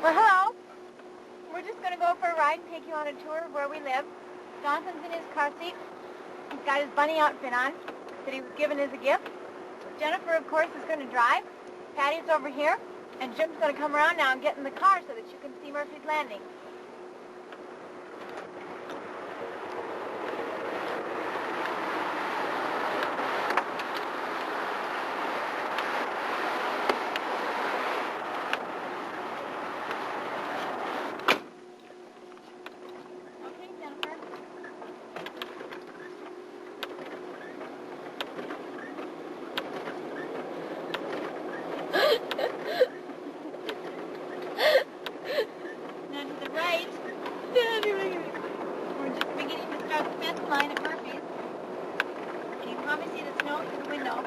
Well, hello. We're just going to go for a ride and take you on a tour of where we live. Jonathan's in his car seat. He's got his bunny outfit on that he was given as a gift. Jennifer, of course, is going to drive. Patty's over here. And Jim's going to come around now and get in the car so that you can see Murphy's Landing. Now to the right, we're just beginning to start the fence line at Murphy's. And you can probably see the snow through the window.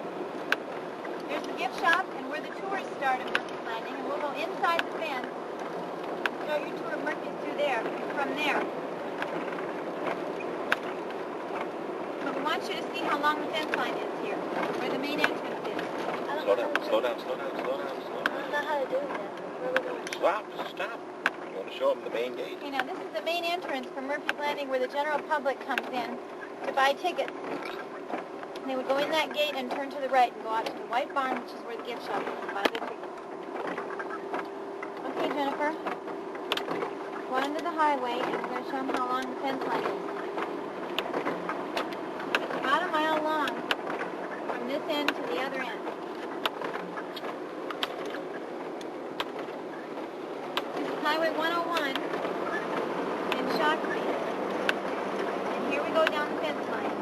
There's the gift shop and where the tours start at Murphy's Landing, and we'll go inside the fence and start your tour of Murphy's through there, from there. But we want you to see how long the fence line is here, where the main entrance is. Slow down. I don't know how to do that. Stop. You want to show them the main gate? Okay, now this is the main entrance for Murphy's Landing where the general public comes in to buy tickets. And they would go in that gate and turn to the right and go out to the White Barn, which is where the gift shop is, and buy their tickets. Okay, Jennifer. Go under the highway and we're going to show them how long the fence line is. It's about a mile long from this end to the other end. Highway 101 in Shakopee. And here we go down the fence line.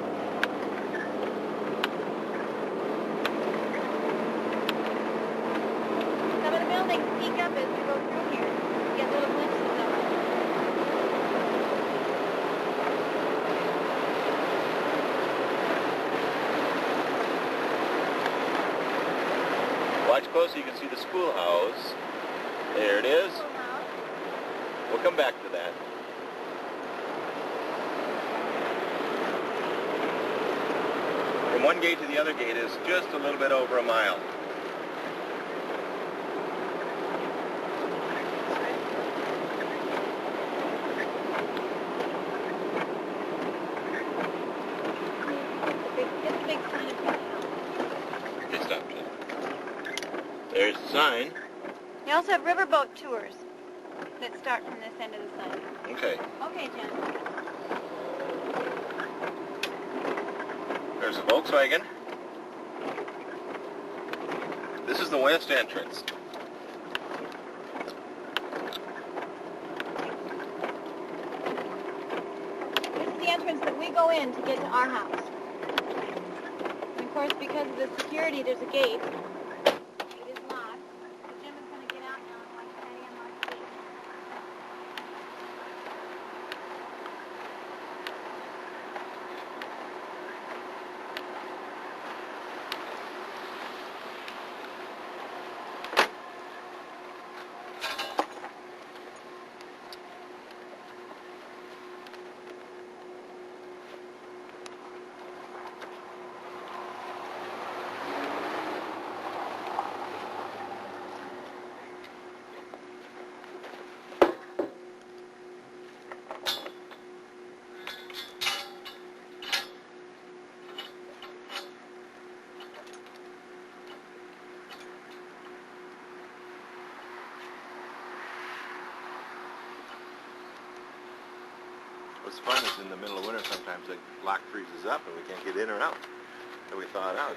Some of the buildings peek up as we go through here. You get little glimpses of them. Watch close so you can see the schoolhouse. There it is. We'll come back to that. From one gate to the other gate is just a little bit over a mile. It's a big sign. Okay, stop. There's the sign. They also have riverboat tours that start from this end of the sign. Okay. Okay, Jen. There's a Volkswagen. This is the west entrance. This is the entrance that we go in to get to our house. And of course, because of the security, there's a gate. It is locked. So Jim is going to get out now and watch Patty unlock the gate. What's fun is in the middle of winter sometimes the lock freezes up and we can't get in or out. So we thaw it out.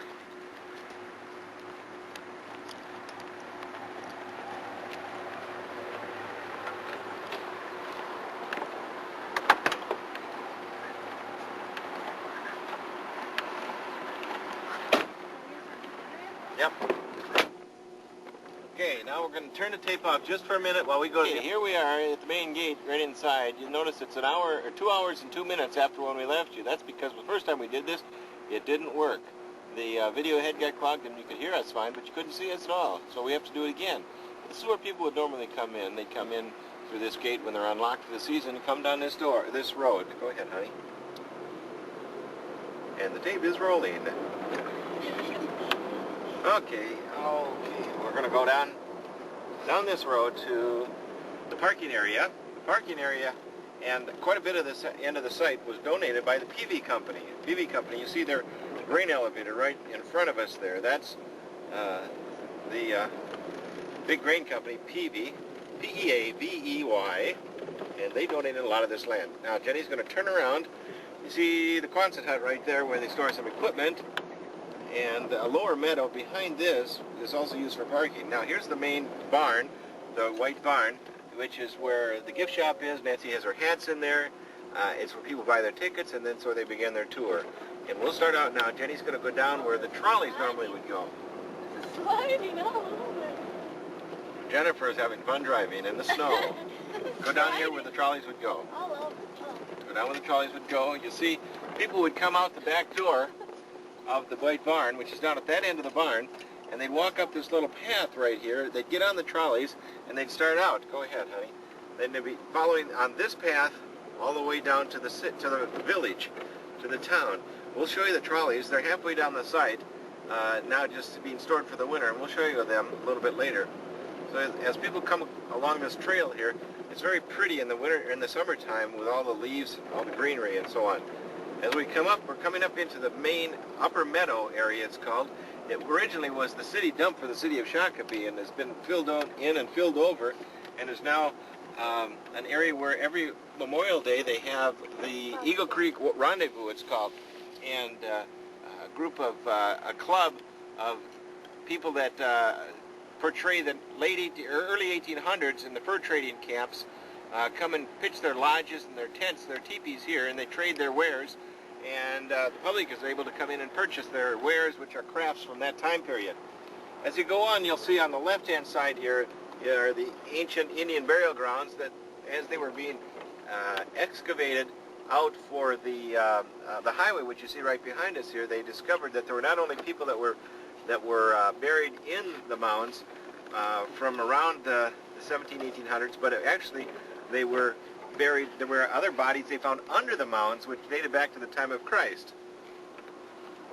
Yep. Okay, now we're going to turn the tape off just for a minute while we go to... Okay, here we are at the main gate right inside. You'll notice it's 2 hours and 2 minutes after when we left you. That's because the first time we did this, it didn't work. The video head got clogged and you could hear us fine, but you couldn't see us at all. So we have to do it again. This is where people would normally come in. They'd come in through this gate when they're unlocked for the season and come down this road. Go ahead, honey. And the tape is rolling. Okay, we're going to go down this road to the parking area. The parking area, and quite a bit of this end of the site was donated by the Peavey Company. Peavey Company, you see their grain elevator right in front of us there. That's the big grain company, Peavey, P-E-A-V-E-Y, and they donated a lot of this land. Now Jenny's going to turn around. You see the Quonset hut right there where they store some equipment, and a lower meadow behind this is also used for parking. Now here's the main barn, the white barn, which is where the gift shop is. Nancy has her hats in there. It's where people buy their tickets, and then so they begin their tour. And we'll start out now. Jenny's going to go down where the trolleys normally would go. It's sliding all over. Jennifer is having fun driving in the snow. Go down here where the trolleys would go. All over. Go down where the trolleys would go. You see, people would come out the back door of the white barn, which is down at that end of the barn, and they'd walk up this little path right here. They'd get on the trolleys, and they'd start out. Go ahead, honey. Then they'd be following on this path all the way down to the village, to the town. We'll show you the trolleys. They're halfway down the site, now just being stored for the winter, and we'll show you them a little bit later. So as people come along this trail here, it's very pretty in the winter, in the summertime, with all the leaves, all the greenery, and so on. As we come up, we're coming up into the main upper meadow area, it's called. It originally was the city dump for the city of Shakopee, and has been filled in and filled over, and is now an area where every Memorial Day they have the Eagle Creek Rendezvous, it's called, and a group of, a club of people that portray the early 1800s in the fur trading camps, come and pitch their lodges and their tents, their teepees here, and they trade their wares, and the public is able to come in and purchase their wares, which are crafts from that time period. As you go on, you'll see on the left-hand side here are the ancient Indian burial grounds that, as they were being excavated out for the highway, which you see right behind us here, they discovered that there were not only people that were buried in the mounds from around the 1800s, but actually they were buried, there were other bodies they found under the mounds, which dated back to the time of Christ.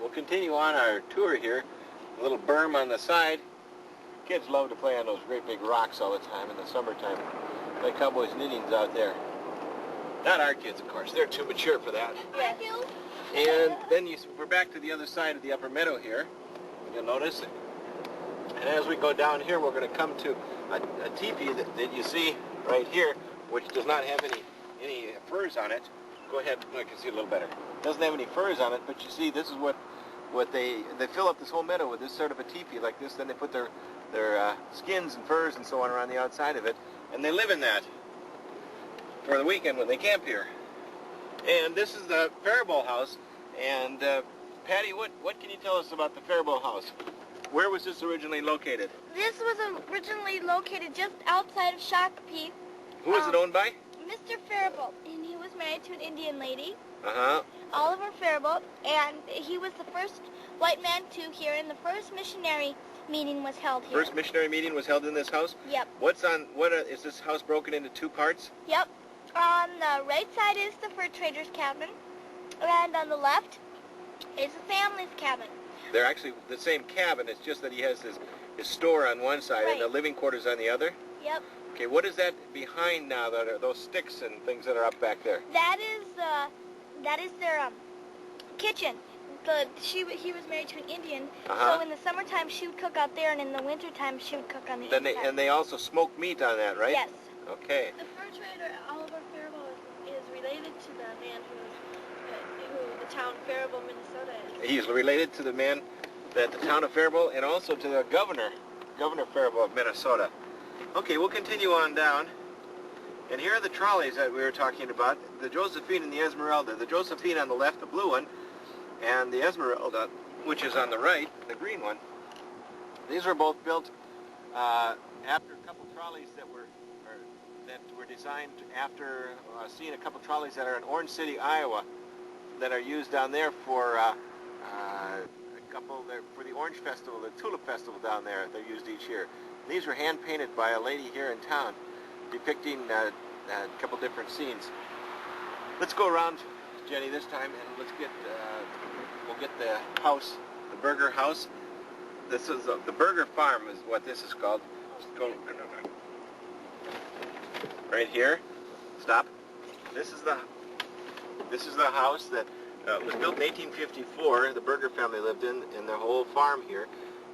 We'll continue on our tour here. A little berm on the side. Kids love to play on those great big rocks all the time in the summertime. Play cowboys and Indians out there. Not our kids, of course. They're too mature for that. Thank you. And then we're back to the other side of the upper meadow here. You'll notice it. And as we go down here, we're going to come to a teepee that you see right here, which does not have any furs on it. Go ahead, I can see it a little better. It doesn't have any furs on it, but you see, this is what they fill up this whole meadow with, this sort of a teepee like this. Then they put their skins and furs and so on around the outside of it, and they live in that for the weekend when they camp here. And this is the Faribault house. And Patty, what can you tell us about the Faribault house? Where was this originally located? This was originally located just outside of Shakopee. Who was it owned by? Mr. Faribault, and he was married to an Indian lady, Uh-huh. Oliver Faribault, and he was the first white man to here, and the first missionary meeting was held here. First missionary meeting was held in this house? Yep. Is this house broken into two parts? Yep. On the right side is the fur trader's cabin, and on the left is the family's cabin. They're actually the same cabin, it's just that he has his store on one side and the living quarters on the other? Yep. Okay, what is that behind now, that are those sticks and things that are up back there? That is their kitchen. He was married to an Indian, so in the summertime she would cook out there, and in the wintertime she would cook on the inside. And they also smoke meat on that, right? Yes. Okay. The fur trader Oliver Faribault is related to the man who the town Faribault, Minnesota is. He's related to the man that the town of Faribault, and also to the Governor Faribault of Minnesota. Okay, we'll continue on down. And here are the trolleys that we were talking about, the Josephine and the Esmeralda. The Josephine on the left, the blue one, and the Esmeralda, which is on the right, the green one. These were both built after a couple trolleys that were designed after seeing a couple trolleys that are in Orange City, Iowa, that are used down there for a couple there for the Orange Festival, the Tulip Festival down there. They're used each year. These were hand painted by a lady here in town, depicting a couple different scenes. Let's go around, Jenny, this time, and let's get we'll get the house, the Burger House. This is the Burger Farm, is what this is called. Let's go. right here. Stop. This is the house that was built in 1854. The Berger family lived in their whole farm here.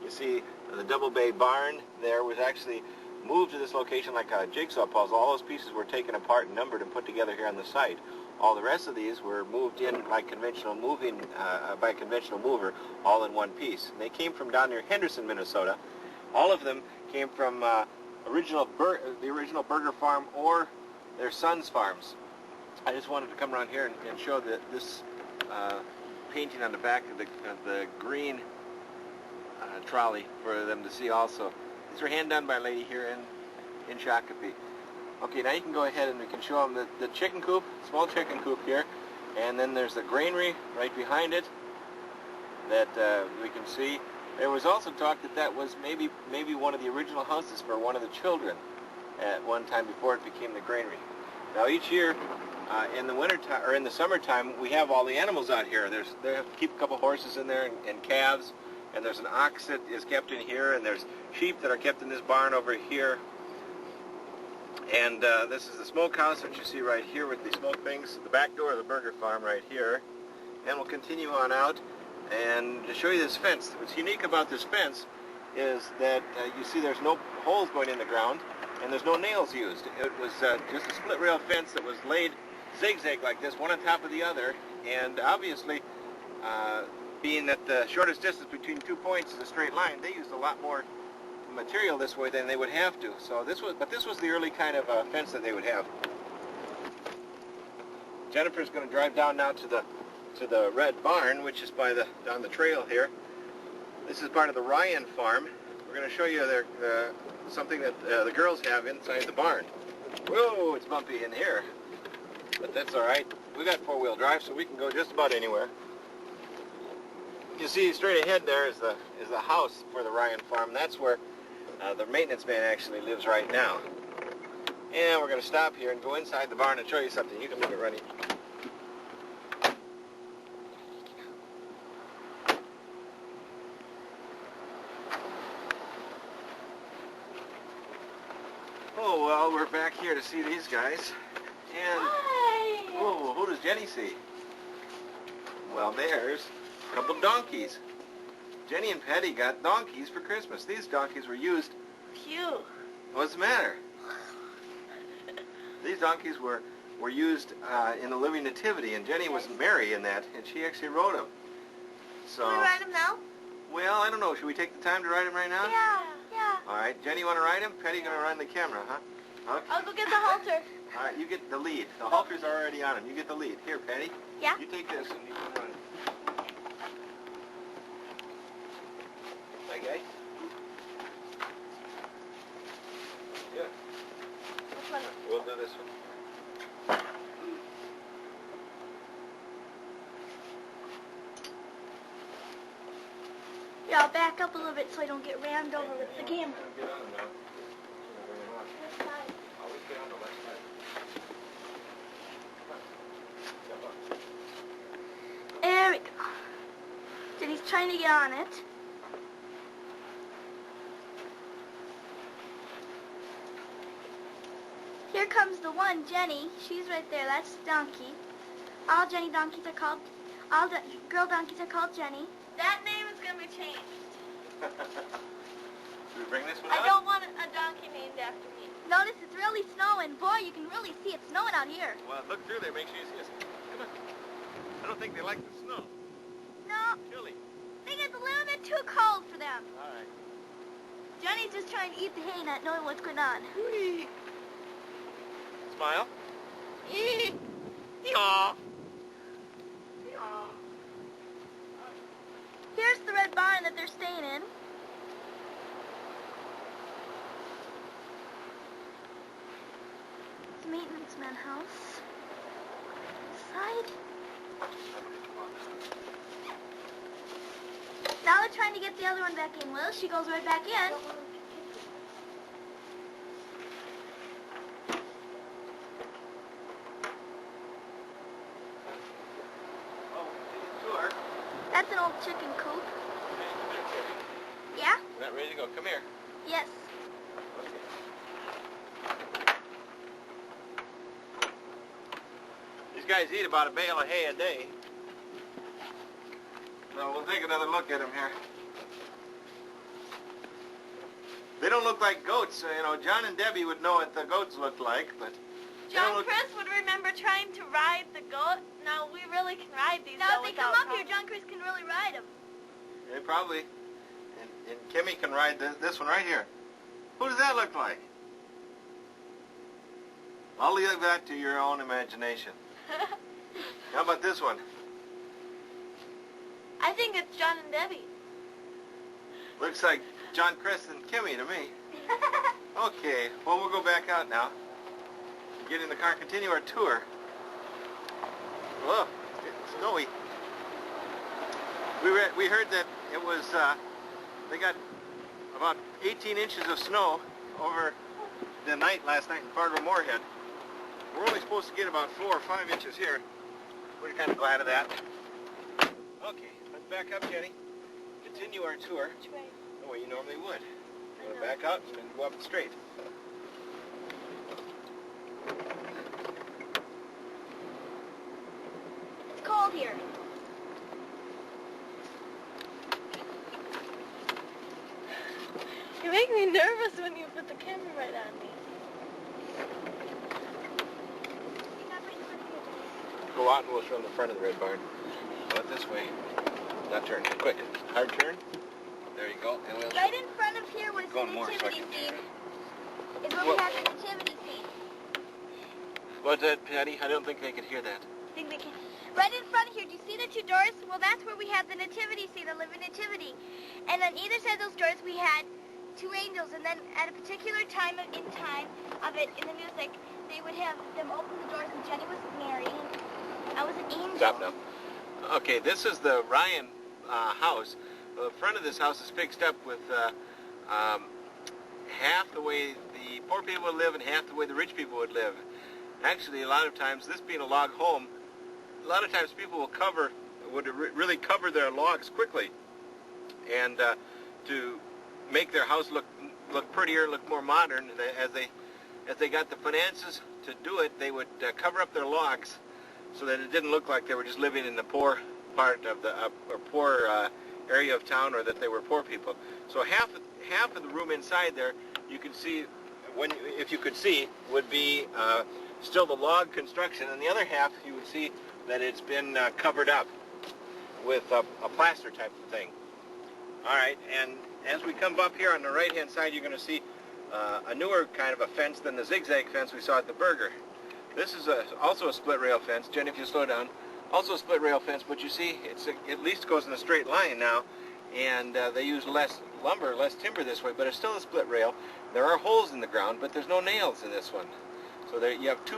You see the double bay barn there was actually moved to this location like a jigsaw puzzle. All those pieces were taken apart and numbered and put together here on the site. All the rest of these were moved in like conventional moving by a conventional mover, all in one piece. And they came from down near Henderson, Minnesota. All of them came from the original Berger farm or their sons' farms. I just wanted to come around here and show that this painting on the back of the green trolley for them to see also. These are hand done by a lady here in Shakopee. Okay, now you can go ahead and we can show them the chicken coop, small chicken coop here, and then there's the granary right behind it that we can see. There was also talk that was maybe one of the original houses for one of the children at one time before it became the granary. Now each year in the winter time or in the summertime we have all the animals out here. They have to keep a couple horses in there and calves, and there's an ox that is kept in here, and there's sheep that are kept in this barn over here. And this is the smokehouse, which you see right here with the smoke things, the back door of the Berger farm right here. And we'll continue on out and to show you this fence. What's unique about this fence is that you see there's no holes going in the ground and there's no nails used. It was just a split rail fence that was laid zigzag like this, one on top of the other. And obviously, being that the shortest distance between 2 points is a straight line, they used a lot more material this way than they would have to. So this was the early kind of fence that they would have. Jennifer's going to drive down now to the red barn, which is down the trail here. This is part of the Ryan farm. We're going to show you something that the girls have inside the barn. Whoa, it's bumpy in here, but that's all right. We got four-wheel drive, so we can go just about anywhere. You see straight ahead there is the house for the Ryan farm. That's where the maintenance man actually lives right now. And we're going to stop here and go inside the barn and show you something. You can move it running. Oh, well, we're back here to see these guys. And, Hi! oh, who does Jenny see? Well, there's a couple donkeys. Jenny and Patty got donkeys for Christmas. These donkeys were used. Phew. What's the matter? These donkeys were used in the Living Nativity, and Jenny was Mary in that, and she actually rode them. So, Can we ride them now? well, I don't know. Should we take the time to ride them right now? Yeah. All right. Jenny, you want to ride them? Patty, going to run the camera, huh? Okay. I'll go get the halter. All right, you get the lead. The halter's are already on him. You get the lead. Here, Patty. Yeah? You take this and you can run it. Hi, guys. Yeah, Which one? we'll do this one. Yeah, I'll back up a little bit so I don't get rammed over with the camera. Get on them now. Bring them on. This side. Always get on the left side. Come on. Step up. There we go. Then he's trying to get on it. Here comes the one, Jenny. She's right there. That's Donkey. All Jenny donkeys are called. All the girl donkeys are called Jenny. That name is gonna be changed. Should we bring this one I out? don't want a donkey named after me. Notice it's really snowing. Boy, you can really see it's snowing out here. Well, look through there. Make sure you see us. Come on. I don't think they like the snow. No, Chilly. I think it's a little bit too cold for them. All right. Jenny's just trying to eat the hay, not knowing what's going on. Smile. Yaw. Here's the red barn that they're staying in. It's the maintenance man house. Side. Now they're trying to get the other one back in. Well, she goes right back in. Sure. That's an old chicken coop. Yeah? We're not ready to go. Come here. Yes. guys eat about a bale of hay a day. So we'll take another look at them here. They don't look like goats. You know, John and Debbie would know what the goats look like, but... John Chris would remember trying to ride the goat. Now we really can ride these. Now if they come up here, John Chris can really ride them. Yeah, probably. And Kimmy can ride this one right here. Who does that look like? I'll leave that to your own imagination. How about this one? I think it's John and Debbie. Looks like John Chris and Kimmy to me. Okay, well, we'll go back out now. Get in the car and continue our tour. Whoa, it's snowy. We heard that it was, they got about 18 inches of snow over the night last night in Fargo-Moorhead. We're only supposed to get about 4 or 5 inches here. We're kind of glad of that. Okay, let's back up, Jenny. Continue our tour the way you normally would. You want to back out and then go up straight. It's cold here. You make me nervous when you put the camera right on me. Go out and we'll show them the front of the red barn. Go out this way. Now turn. Quick. Hard turn. There you go. And we'll Right in front of here was the nativity scene. Is where we have the nativity scene. What's that, Patty? I don't think they could hear that. I think they can. Right in front of here, do you see the 2 doors? Well, that's where we had the nativity scene, the living nativity. And on either side of those doors, we had 2 angels. And then at a particular time of it, in the music, they would have them open the doors, and Jenny was Mary, and I was an angel. Stop now. Okay, this is the Ryan house. The front of this house is fixed up with half the way the poor people would live and half the way the rich people would live. Actually, a lot of times, this being a log home, a lot of times people would really cover their logs quickly, and to make their house look prettier, look more modern. As they got the finances to do it, they would cover up their logs so that it didn't look like they were just living in the poor part of the or poor area of town, or that they were poor people. So half of the room inside there, you can see, if you could see, would be still the log construction, and the other half you would see that it's been covered up with a plaster type of thing. All right, and as we come up here on the right-hand side, you're going to see a newer kind of a fence than the zigzag fence we saw at the Burger. This is also a split rail fence. Jenny, if you slow down, also a split rail fence, but you see, it at least goes in a straight line now, and they use less lumber, less timber this way, but it's still a split rail. There are holes in the ground, but there's no nails in this one. So there you have 2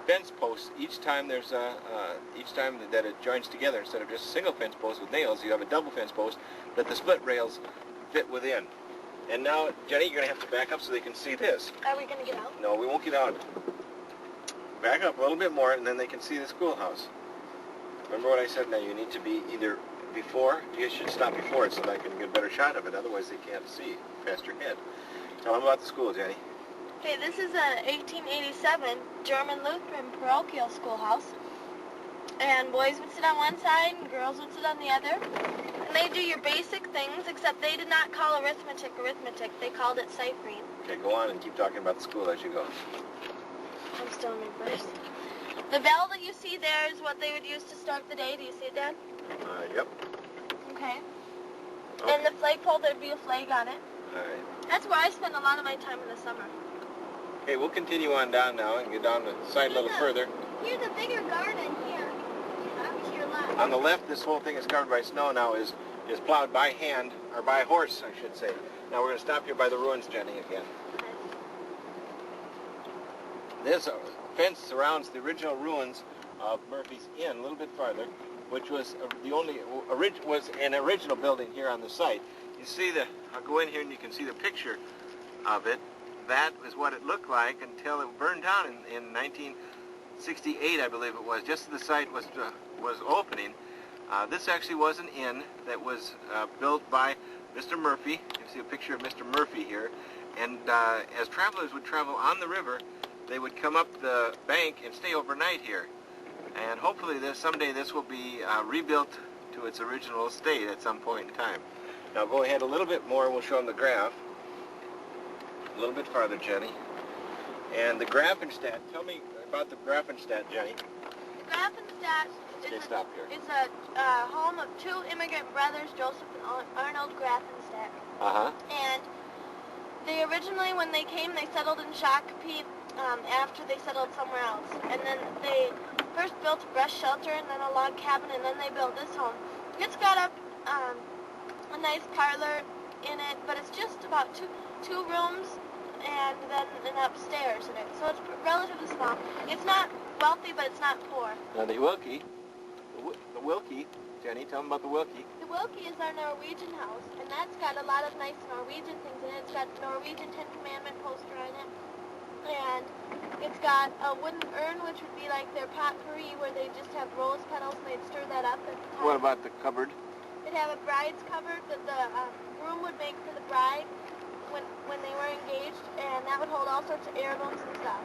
fence posts each time that it joins together. Instead of just a single fence post with nails, you have a double fence post that the split rails fit within. And now, Jenny, you're going to have to back up so they can see this. Are we going to get out? No, we won't get out. Back up a little bit more, and then they can see the schoolhouse. Remember what I said? Now you need to be either before, you should stop before it so that I can get a better shot of it. Otherwise, they can't see past your head. Tell them about the school, Jenny. Okay, this is a 1887 German Lutheran parochial schoolhouse. And boys would sit on one side and girls would sit on the other. And they do your basic things, except they did not call arithmetic. They called it ciphering. Okay, go on and keep talking about the school as you go. I'm still in reverse. The bell that you see there is what they would use to start the day. Do you see it, Dad? Yep. Okay. And the flagpole, there'd be a flag on it. All right. That's where I spend a lot of my time in the summer. Okay, we'll continue on down now and get down the side a little further. Here's a bigger garden here. To your left. On the left, this whole thing is covered by snow now, is plowed by hand, or by horse, I should say. Now we're going to stop here by the ruins, Jenny, again. This fence surrounds the original ruins of Murphy's Inn, a little bit farther, which was an original building here on the site. You see I'll go in here and you can see the picture of it. That is what it looked like until it burned down in 1968, I believe it was, just as the site was opening. This actually was an inn that was built by Mr. Murphy. You see a picture of Mr. Murphy here. And as travelers would travel on the river, they would come up the bank and stay overnight here. And hopefully someday this will be rebuilt to its original state at some point in time. Now go ahead a little bit more and we'll show them the graph. A little bit farther, Jenny. And the Grafenstadt, tell me about the Grafenstadt, Jenny. Grafenstadt is a home of two immigrant brothers, Joseph and Arnold Grafenstadt. Uh-huh. And they originally, when they came, they settled in Shakopee after they settled somewhere else. And then they first built a brush shelter and then a log cabin, and then they built this home. It's got a nice parlor in it, but it's just about two rooms and then an upstairs in it. So it's relatively small. It's not wealthy, but it's not poor. Now the Wilkie, Jenny, tell them about the Wilkie. The Wilkie is our Norwegian house, and that's got a lot of nice Norwegian things in it. It's got the Norwegian Ten Commandment poster on it, and it's got a wooden urn, which would be like their potpourri, where they just have rose petals, and they'd stir that up at the time. What about the cupboard? They'd have a bride's cupboard that the groom would make for the bride when they were engaged, and that would hold all sorts of heirlooms and stuff.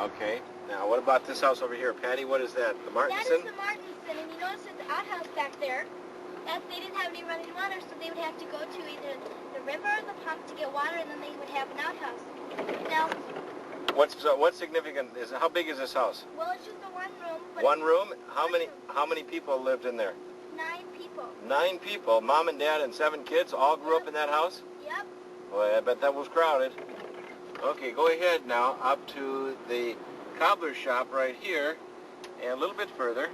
Okay. Now, what about this house over here? Patty, what is that? The Martinson? That is the Martinson, and you notice there's an outhouse back there. They didn't have any running water, so they would have to go to either the river or the pump to get water, and then they would have an outhouse. Now, what's significant is how big is this house? well, it's just a one room. But One room? How many people lived in there? 9 people. 9 people. Mom and Dad and 7 kids all grew up in that house? Yep. Boy, I bet that was crowded. Okay, go ahead now up to the cobbler's shop right here and a little bit further.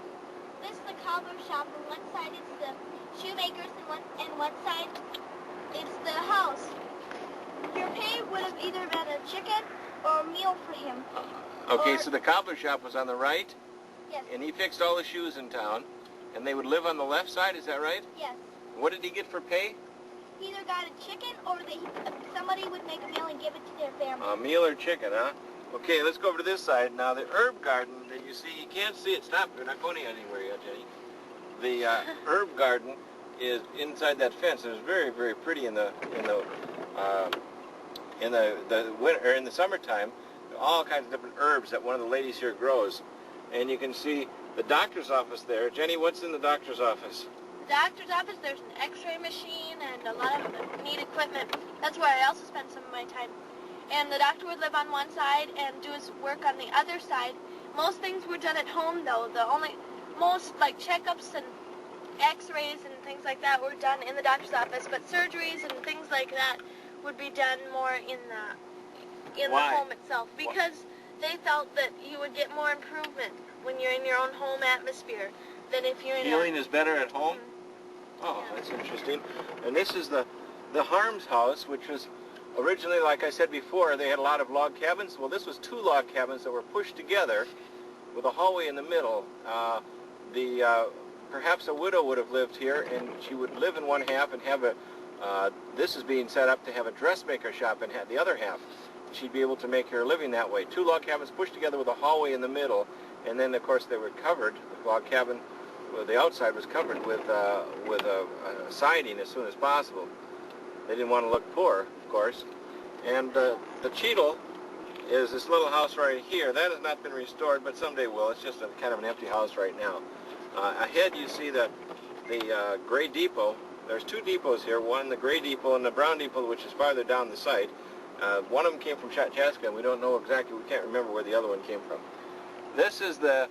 This is the cobbler shop. On one side it's the shoemakers, and one side it's the house. Your pay would have either been a chicken or a meal for him. Okay, so the cobbler shop was on the right, Yes. and he fixed all the shoes in town, and they would live on the left side, is that right? Yes. What did he get for pay? He either got a chicken or somebody would make a meal and give it to their family. A meal or chicken, huh? Okay, let's go over to this side. Now, the herb garden that you see, you can't see it. Stop. We're not going anywhere yet, Jenny. The herb garden is inside that fence. It was very, very pretty in the winter, or in the summertime. All kinds of different herbs that one of the ladies here grows, and you can see the doctor's office there. Jenny, what's in the doctor's office? The doctor's office, there's an x-ray machine and a lot of neat equipment. That's where I also spend some of my time. And the doctor would live on one side and do his work on the other side. Most things were done at home, though. Most like checkups and x-rays and things like that were done in the doctor's office, but surgeries and things like that would be done more in the home itself, because they felt that you would get more improvement when you're in your own home atmosphere than if you're in Healing is better at home? Oh, Yeah. that's interesting. And this is the Harms house, which was originally, like I said before, they had a lot of log cabins. Well, this was 2 log cabins that were pushed together with a hallway in the middle. Perhaps a widow would have lived here, and she would live in one half and have this is being set up to have a dressmaker shop and have the other half. She'd be able to make her living that way. 2 log cabins pushed together with a hallway in the middle, and then, of course, they were covered. The log cabin, the outside was covered with a siding as soon as possible. They didn't want to look poor, of course. And the Cheadle is this little house right here. That has not been restored, but someday will. It's just kind of an empty house right now. Ahead you see the Gray Depot. There's 2 depots here, one the Gray Depot and the Brown Depot, which is farther down the site. One of them came from Chaska, and we don't know exactly, we can't remember where the other one came from. This is the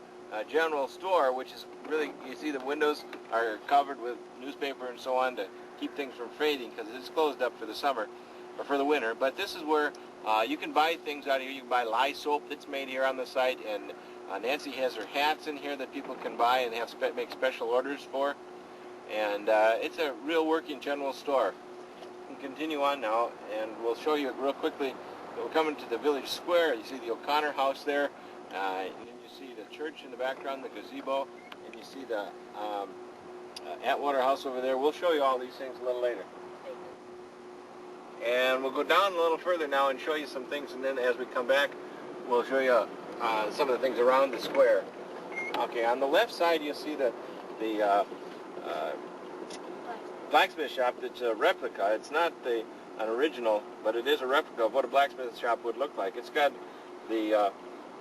general store, which is really, you see the windows are covered with newspaper and so on to keep things from fading, because it's closed up for the summer, or for the winter. But this is where you can buy things out here. You can buy lye soap that's made here on the site, and Nancy has her hats in here that people can buy and make special orders for. And it's a real working general store. We can continue on now, and we'll show you real quickly. We're coming to the village square. You see the O'Connor house there, and then you see the church in the background, the gazebo, and you see the Atwater house over there. We'll show you all these things a little later. And we'll go down a little further now and show you some things, and then as we come back, we'll show you some of the things around the square. Okay, on the left side you'll see the blacksmith shop. That's a replica. It's not an original, but it is a replica of what a blacksmith shop would look like. It's got the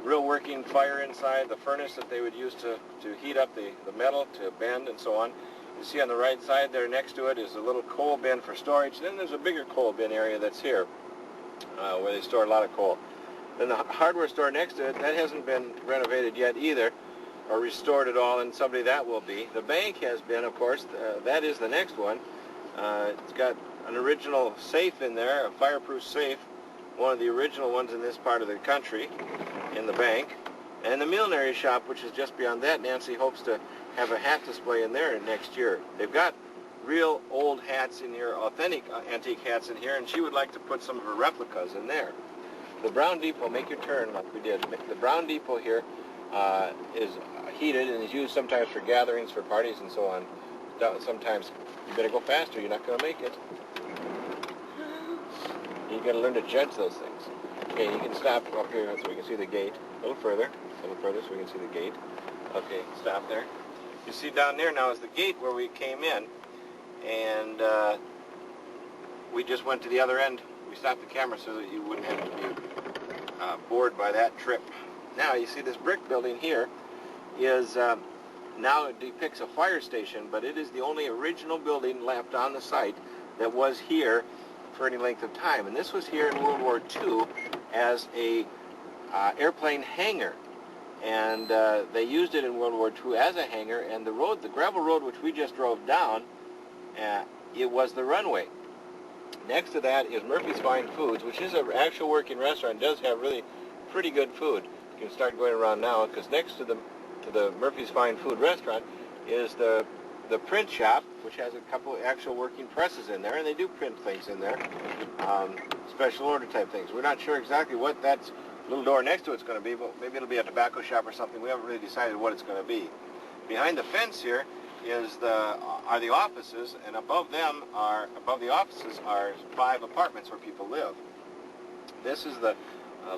real working fire inside, the furnace that they would use to heat up the metal to bend and so on. You see on the right side there next to it is a little coal bin for storage. Then there's a bigger coal bin area that's here where they store a lot of coal. Then the hardware store next to it, that hasn't been renovated yet either, or restored at all, and someday that will be. The bank has been, of course. That is the next one. It's got an original safe in there, a fireproof safe, one of the original ones in this part of the country, in the bank. And the millinery shop, which is just beyond that, Nancy hopes to have a hat display in there next year. They've got real old hats in here, authentic antique hats in here, and she would like to put some of her replicas in there. The Brown Depot, make your turn like we did. The Brown Depot here is heated and is used sometimes for gatherings, for parties and so on. Sometimes you better go faster, you're not going to make it. You got to learn to judge those things. Okay, you can stop up here so we can see the gate. A little further so we can see the gate. Okay, stop there. You see down there now is the gate where we came in, and we just went to the other end. We stopped the camera so that you wouldn't have to be bored by that trip. Now you see this brick building here is now it depicts a fire station, but it is the only original building left on the site that was here for any length of time. And this was here in World War II as a airplane hangar. And they used it in World War II as a hangar, and the road, the gravel road which we just drove down, it was the runway. Next to that is Murphy's Fine Foods, which is an actual working restaurant. It does have really pretty good food. You can start going around now, because next to the Murphy's Fine Food restaurant is the print shop, which has a couple of actual working presses in there, and they do print things in there, special order type things. We're not sure exactly what that little door next to it's going to be, but maybe it'll be a tobacco shop or something. We haven't really decided what it's going to be. Behind the fence here are the offices, and above the offices are 5 apartments where people live. This is the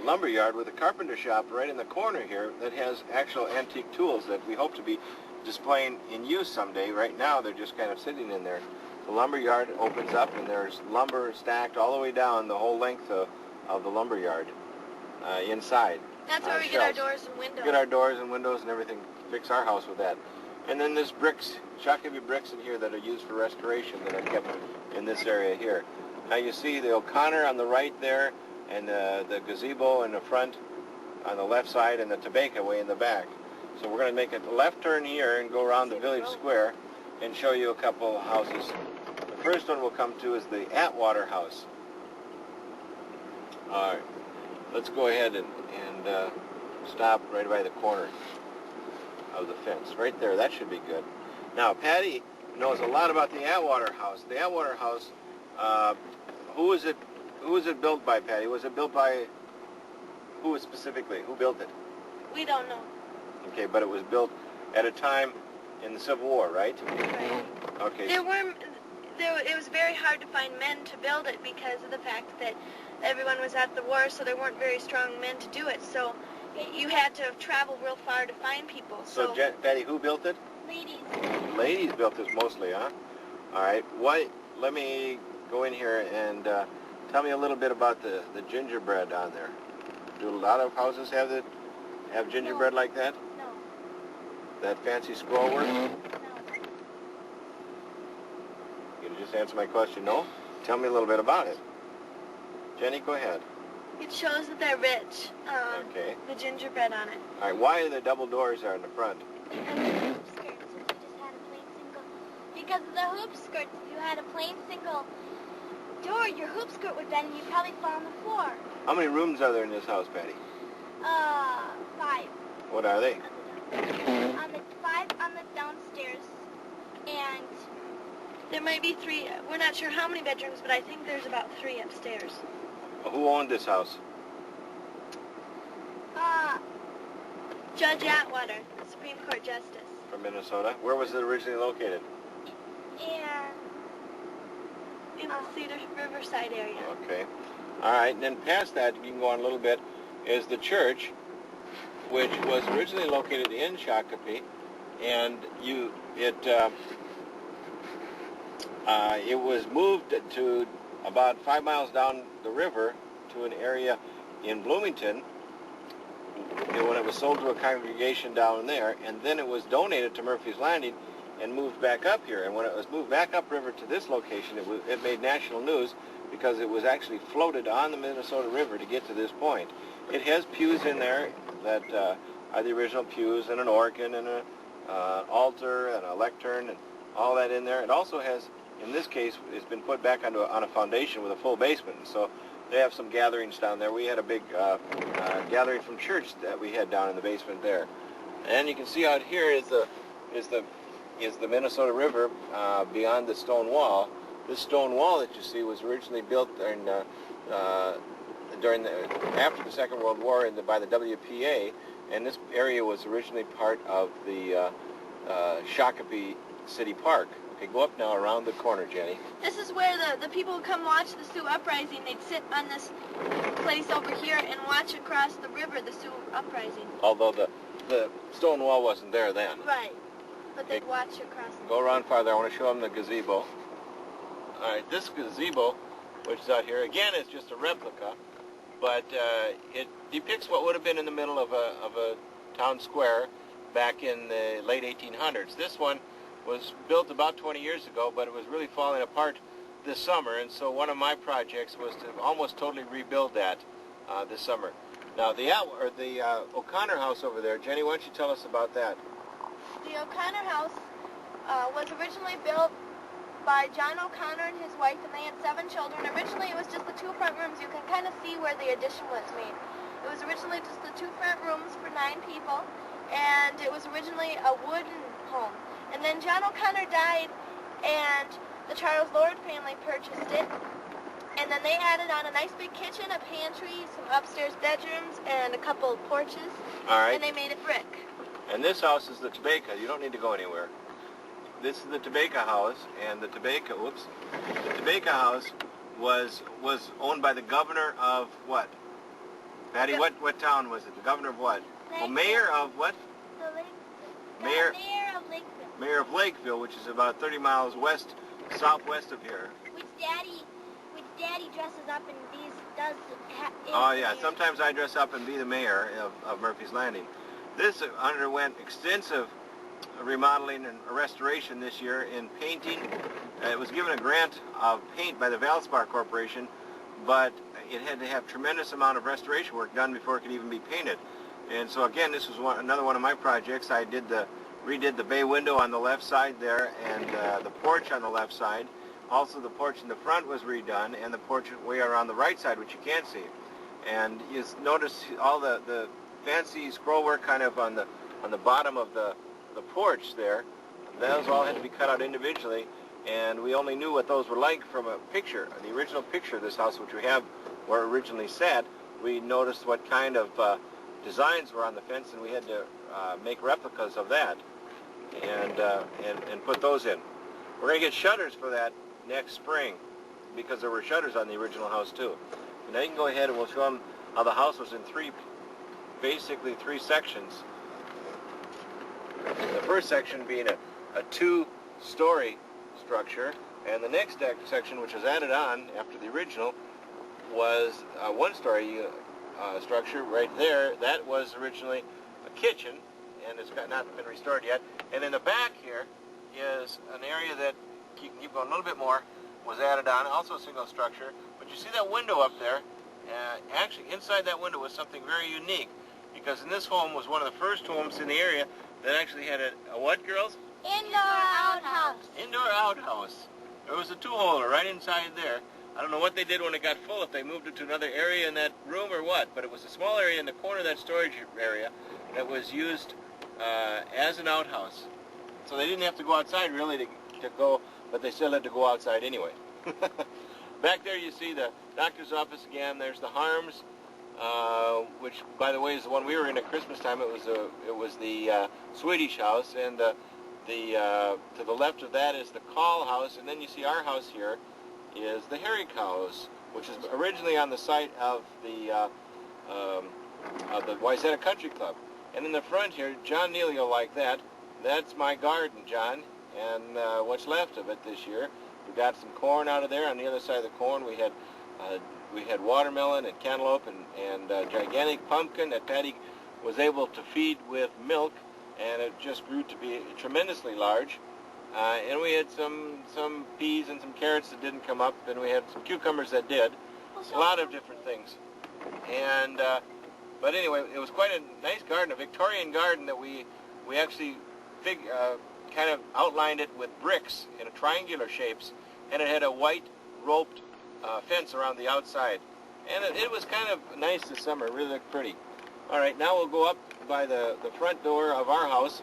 lumber yard with a carpenter shop right in the corner here that has actual antique tools that we hope to be displaying in use someday. Right now they're just kind of sitting in there. The lumber yard opens up and there's lumber stacked all the way down the whole length of the lumber yard inside. That's where we get our doors and windows. Get our doors and windows and everything, fix our house with that. And then there's bricks, Shakopee bricks in here that are used for restoration that are kept in this area here. Now you see the O'Connor on the right there, and the gazebo in the front on the left side, and the Tobacco way in the back. So we're going to make a left turn here and go around the village square and show you a couple houses. The first one we'll come to is the Atwater house. All right, let's go ahead and stop right by the corner of the fence. Right there, that should be good. Now, Patty knows a lot about the Atwater house. The Atwater house, who was it built by, Patty? Was it built by, who specifically? Who built it? We don't know. Okay, but it was built at a time in the Civil War, right? Right. Okay. It was very hard to find men to build it because of the fact that everyone was at the war, so there weren't very strong men to do it. So you had to travel real far to find people. So Patty, who built it? Ladies. Ladies built this mostly, huh? All right. Let me go in here and tell me a little bit about the gingerbread on there. Do a lot of houses have gingerbread like that? No. That fancy scroll work? No. You just answer my question, no? Tell me a little bit about it. Jenny, go ahead. It shows that they're rich. Okay. The gingerbread on it. All right, why are the double doors there in the front? And the hoop skirts, if you just had a plain single. Because of the hoop skirts, if you had a plain single door, your hoop skirt would bend and you'd probably fall on the floor. How many rooms are there in this house, Patty? 5. What are they? On the 5 on the downstairs, and there might be 3. We're not sure how many bedrooms, but I think there's about 3 upstairs. Who owned this house? Judge Atwater, the Supreme Court Justice. From Minnesota. Where was it originally located? In the Cedar Riverside area. Okay. All right, and then past that, you can go on a little bit, is the church, which was originally located in Shakopee, and it was moved to about 5 miles down the river to an area in Bloomington, when it was sold to a congregation down there, and then it was donated to Murphy's Landing and moved back up here. And when it was moved back upriver to this location, it made national news because it was actually floated on the Minnesota River to get to this point. It has pews in there that are the original pews, and an organ, and an altar, and a lectern, and all that in there. It also has, in this case, it's been put back on a foundation with a full basement. So they have some gatherings down there. We had a big gathering from church that we had down in the basement there. And you can see out here is the Minnesota River beyond the stone wall. This stone wall that you see was originally built after the Second World War by the WPA, and this area was originally part of the Shakopee City Park. Okay, go up now around the corner, Jenny. This is where the people who come watch the Sioux Uprising, they'd sit on this place over here and watch across the river, the Sioux Uprising. Although the stone wall wasn't there then. Right, but they'd watch across the Go around farther. I want to show them the gazebo. All right, this gazebo, which is out here, again, is just a replica, but it depicts what would have been in the middle of a town square back in the late 1800s. This one was built about 20 years ago, but it was really falling apart this summer, and so one of my projects was to almost totally rebuild that this summer. Now, the O'Connor house over there, Jenny, why don't you tell us about that? The O'Connor house was originally built by John O'Connor and his wife, and they had 7 children. Originally, it was just the 2 front rooms. You can kind of see where the addition was made. It was originally just the 2 front rooms for 9 people, and it was originally a wooden home. And then John O'Connor died, and the Charles Lord family purchased it, and then they added on a nice big kitchen, a pantry, some upstairs bedrooms, and a couple of porches. All right. And they made it brick. And this house is the Tobacco. You don't need to go anywhere. This is the Tobacco house, and the Tobacco house was owned by the governor of what? Patty, what town was it? The governor of what? Well, mayor of what? Mayor of Lakeville. Mayor of Lakeville, which is about 30 miles southwest of here. Which Daddy dresses up and does. Oh yeah, sometimes I dress up and be the mayor of Murphy's Landing. This underwent extensive remodeling and restoration this year in painting. It was given a grant of paint by the Valspar Corporation, but it had to have tremendous amount of restoration work done before it could even be painted. And so again, this was another one of my projects. I redid the bay window on the left side there, and the porch on the left side. Also, the porch in the front was redone, and the porch way around the right side, which you can't see. And you notice all the fancy scroll work kind of on the bottom of the porch there. Those all had to be cut out individually, and we only knew what those were like from a picture. The original picture of this house, which we have where it originally sat, we noticed what kind of designs were on the fence, and we had to make replicas of that and put those in. We're going to get shutters for that next spring, because there were shutters on the original house too. And now you can go ahead and we'll show them how the house was in basically three sections. The first section being a 2-story structure, and the next section, which was added on after the original, was a 1-story structure right there. That was originally a kitchen, and it's not been restored yet. And in the back here is an area that, you can keep going a little bit more, was added on, also a single structure. But you see that window up there? Actually, inside that window was something very unique, because in this home was one of the first homes in the area that actually had a what, girls? Indoor outhouse. Indoor outhouse. There was a 2-holer right inside there. I don't know what they did when it got full, if they moved it to another area in that room or what, but it was a small area in the corner of that storage area that was used as an outhouse. So they didn't have to go outside really to go, but they still had to go outside anyway. Back there you see the doctor's office again. There's the Harms, which, by the way, is the one we were in at Christmas time. It was the Swedish house, and to the left of that is the Call house, and then you see our house here is the Harry Cow house, which is originally on the site of the Wayzata Country Club. And in the front here, John Neal, you'll like that. That's my garden, John, and what's left of it this year. We got some corn out of there. On the other side of the corn, we had watermelon and cantaloupe and gigantic pumpkin that Patty was able to feed with milk, and it just grew to be tremendously large. And we had some peas and some carrots that didn't come up, and we had some cucumbers that did. A lot of different things. And but anyway, it was quite a nice garden, a Victorian garden that we actually kind of outlined it with bricks in a triangular shapes, and it had a white roped fence around the outside. And it was kind of nice this summer. It really looked pretty. All right, now we'll go up by the front door of our house,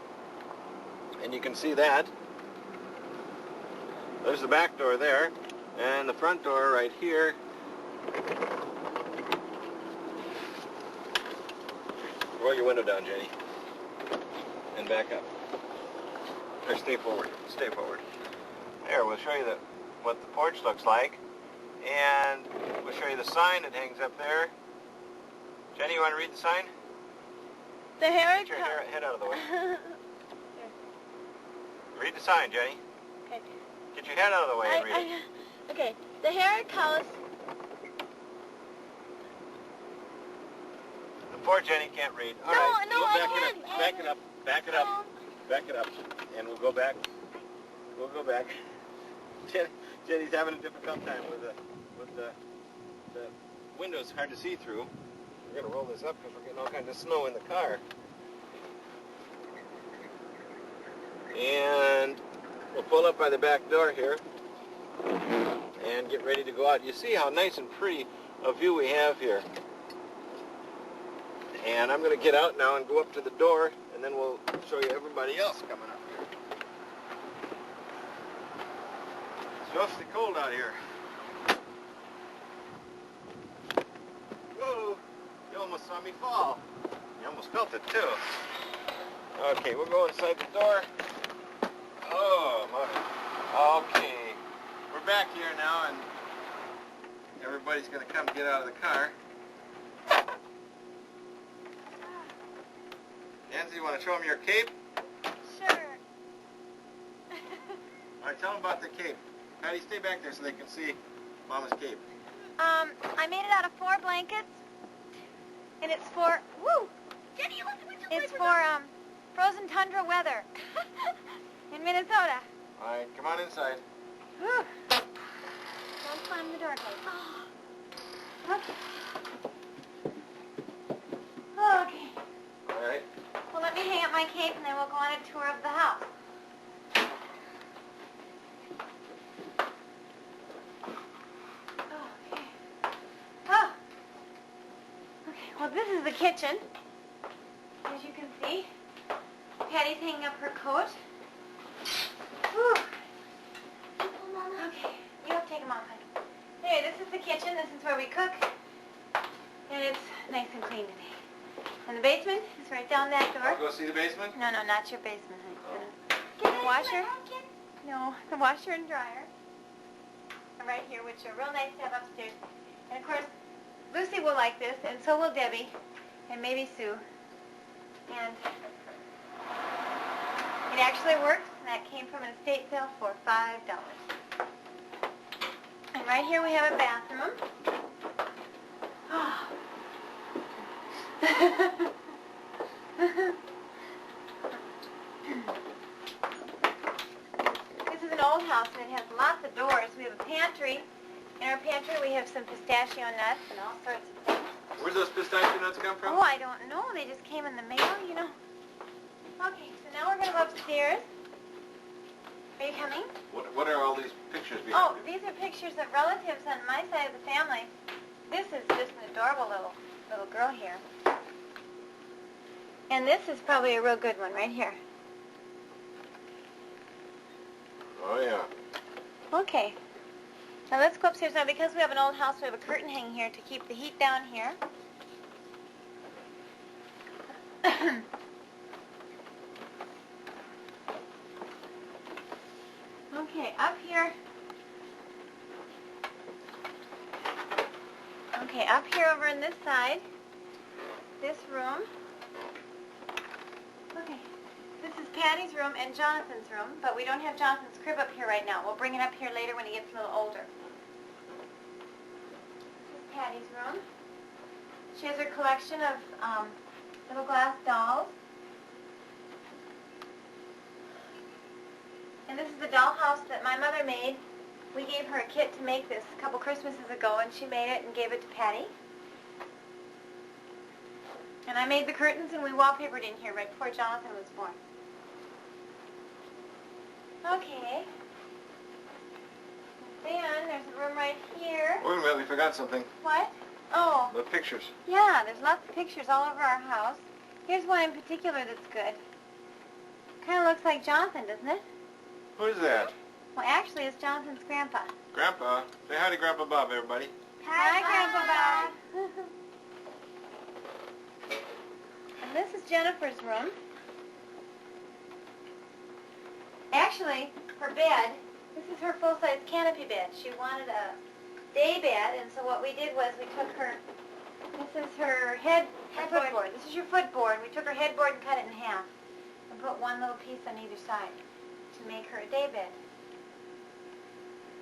and you can see that. There's the back door there, and the front door right here. Roll your window down, Jenny, and back up. Or stay forward. Stay forward. There, we'll show you what the porch looks like, and we'll show you the sign that hangs up there. Jenny, you want to read the sign? The Herrick Get your head out of the way. Read the sign, Jenny. Okay. Get your head out of the way and read it. Okay. The Herrick House. Poor Jenny can't read. All No, right, no, we'll I back can. it up. Back it up. Back it up. Back it up. And we'll go back. We'll go back. Jenny's having a difficult time with the windows hard to see through. We're going to roll this up because we're getting all kinds of snow in the car. And we'll pull up by the back door here and get ready to go out. You see how nice and pretty a view we have here. And I'm going to get out now and go up to the door, and then we'll show you everybody else coming up here. It's awfully cold out here. Whoa! You almost saw me fall. You almost felt it too. Okay, we'll go inside the door. Oh, my. Okay. We're back here now, and everybody's going to come get out of the car. Nancy, you want to show them your cape? Sure. All right, tell them about the cape. Patty, stay back there so they can see Mama's cape. I made it out of 4 blankets, and it's for, woo! Jenny, look at It's for, frozen tundra weather in Minnesota. All right, come on inside. Whew. Don't climb the door, Kate. Okay. Okay. All right. Well, let me hang up my cape, and then we'll go on a tour of the house. Okay. Oh. Okay, well, this is the kitchen, as you can see. Patty's hanging up her coat. Whew. Okay, you have to take them off, honey. Anyway, this is the kitchen. This is where we cook, and it's nice and clean today. And the basement is right down that door. I'll go see the basement? No, not your basement, honey. Can The I washer? use my napkin? No, the washer and dryer are right here, which are real nice to have upstairs. And of course, Lucy will like this, and so will Debbie, and maybe Sue. And it actually works, and that came from an estate sale for $5. And right here we have a bathroom. Oh. This is an old house, and it has lots of doors. We have a pantry. In our pantry we have some pistachio nuts and all sorts of things. Where's those pistachio nuts come from? Oh, I don't know. They just came in the mail, you know. Okay, so now we're going to go upstairs. Are you coming? What are all these pictures behind Oh, you? these are pictures of relatives on my side of the family. This is just an adorable little girl here. And this is probably a real good one right here. Oh, yeah. Okay. Now let's go upstairs. Now because we have an old house, we have a curtain hanging here to keep the heat down here. Okay, up here. Okay, up here over on this side, this room. Okay, this is Patty's room and Jonathan's room, but we don't have Jonathan's crib up here right now. We'll bring it up here later when he gets a little older. This is Patty's room. She has her collection of little glass dolls. And this is the dollhouse that my mother made. We gave her a kit to make this a couple Christmases ago, and she made it and gave it to Patty. And I made the curtains, and we wallpapered in here right before Jonathan was born. Okay. Then there's a room right here. Wait a minute, we forgot something. What? Oh. The pictures. Yeah, there's lots of pictures all over our house. Here's one in particular that's good. Kind of looks like Jonathan, doesn't it? Who's that? Well, actually, it's Jonathan's grandpa. Grandpa. Say hi to Grandpa Bob, everybody. Hi, Grandpa Bob. And this is Jennifer's room. Actually, her bed, this is her full-size canopy bed. She wanted a day bed, and so what we did was we took her, this is her footboard. This is your footboard. We took her headboard and cut it in half and put one little piece on either side to make her a day bed.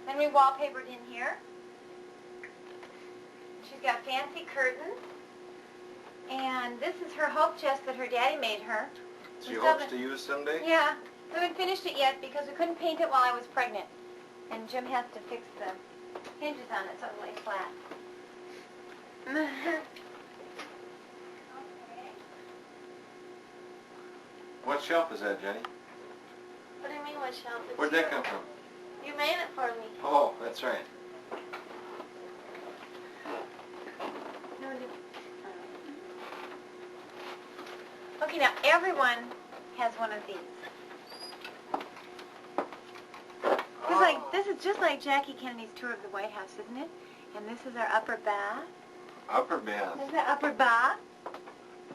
Then we wallpapered in here. She's got fancy curtains. And this is her hope chest that her daddy made her. She hopes to use someday? Yeah. We haven't finished it yet because we couldn't paint it while I was pregnant. And Jim has to fix the hinges on it so it lays flat. Okay. What shelf is that, Jenny? What do you mean, what shelf? It's Where'd that come from? You made it for me. Oh, that's right. Okay, now everyone has one of these. This is just like Jackie Kennedy's tour of the White House, isn't it? And this is our upper bath. Upper bath. This is the upper bath.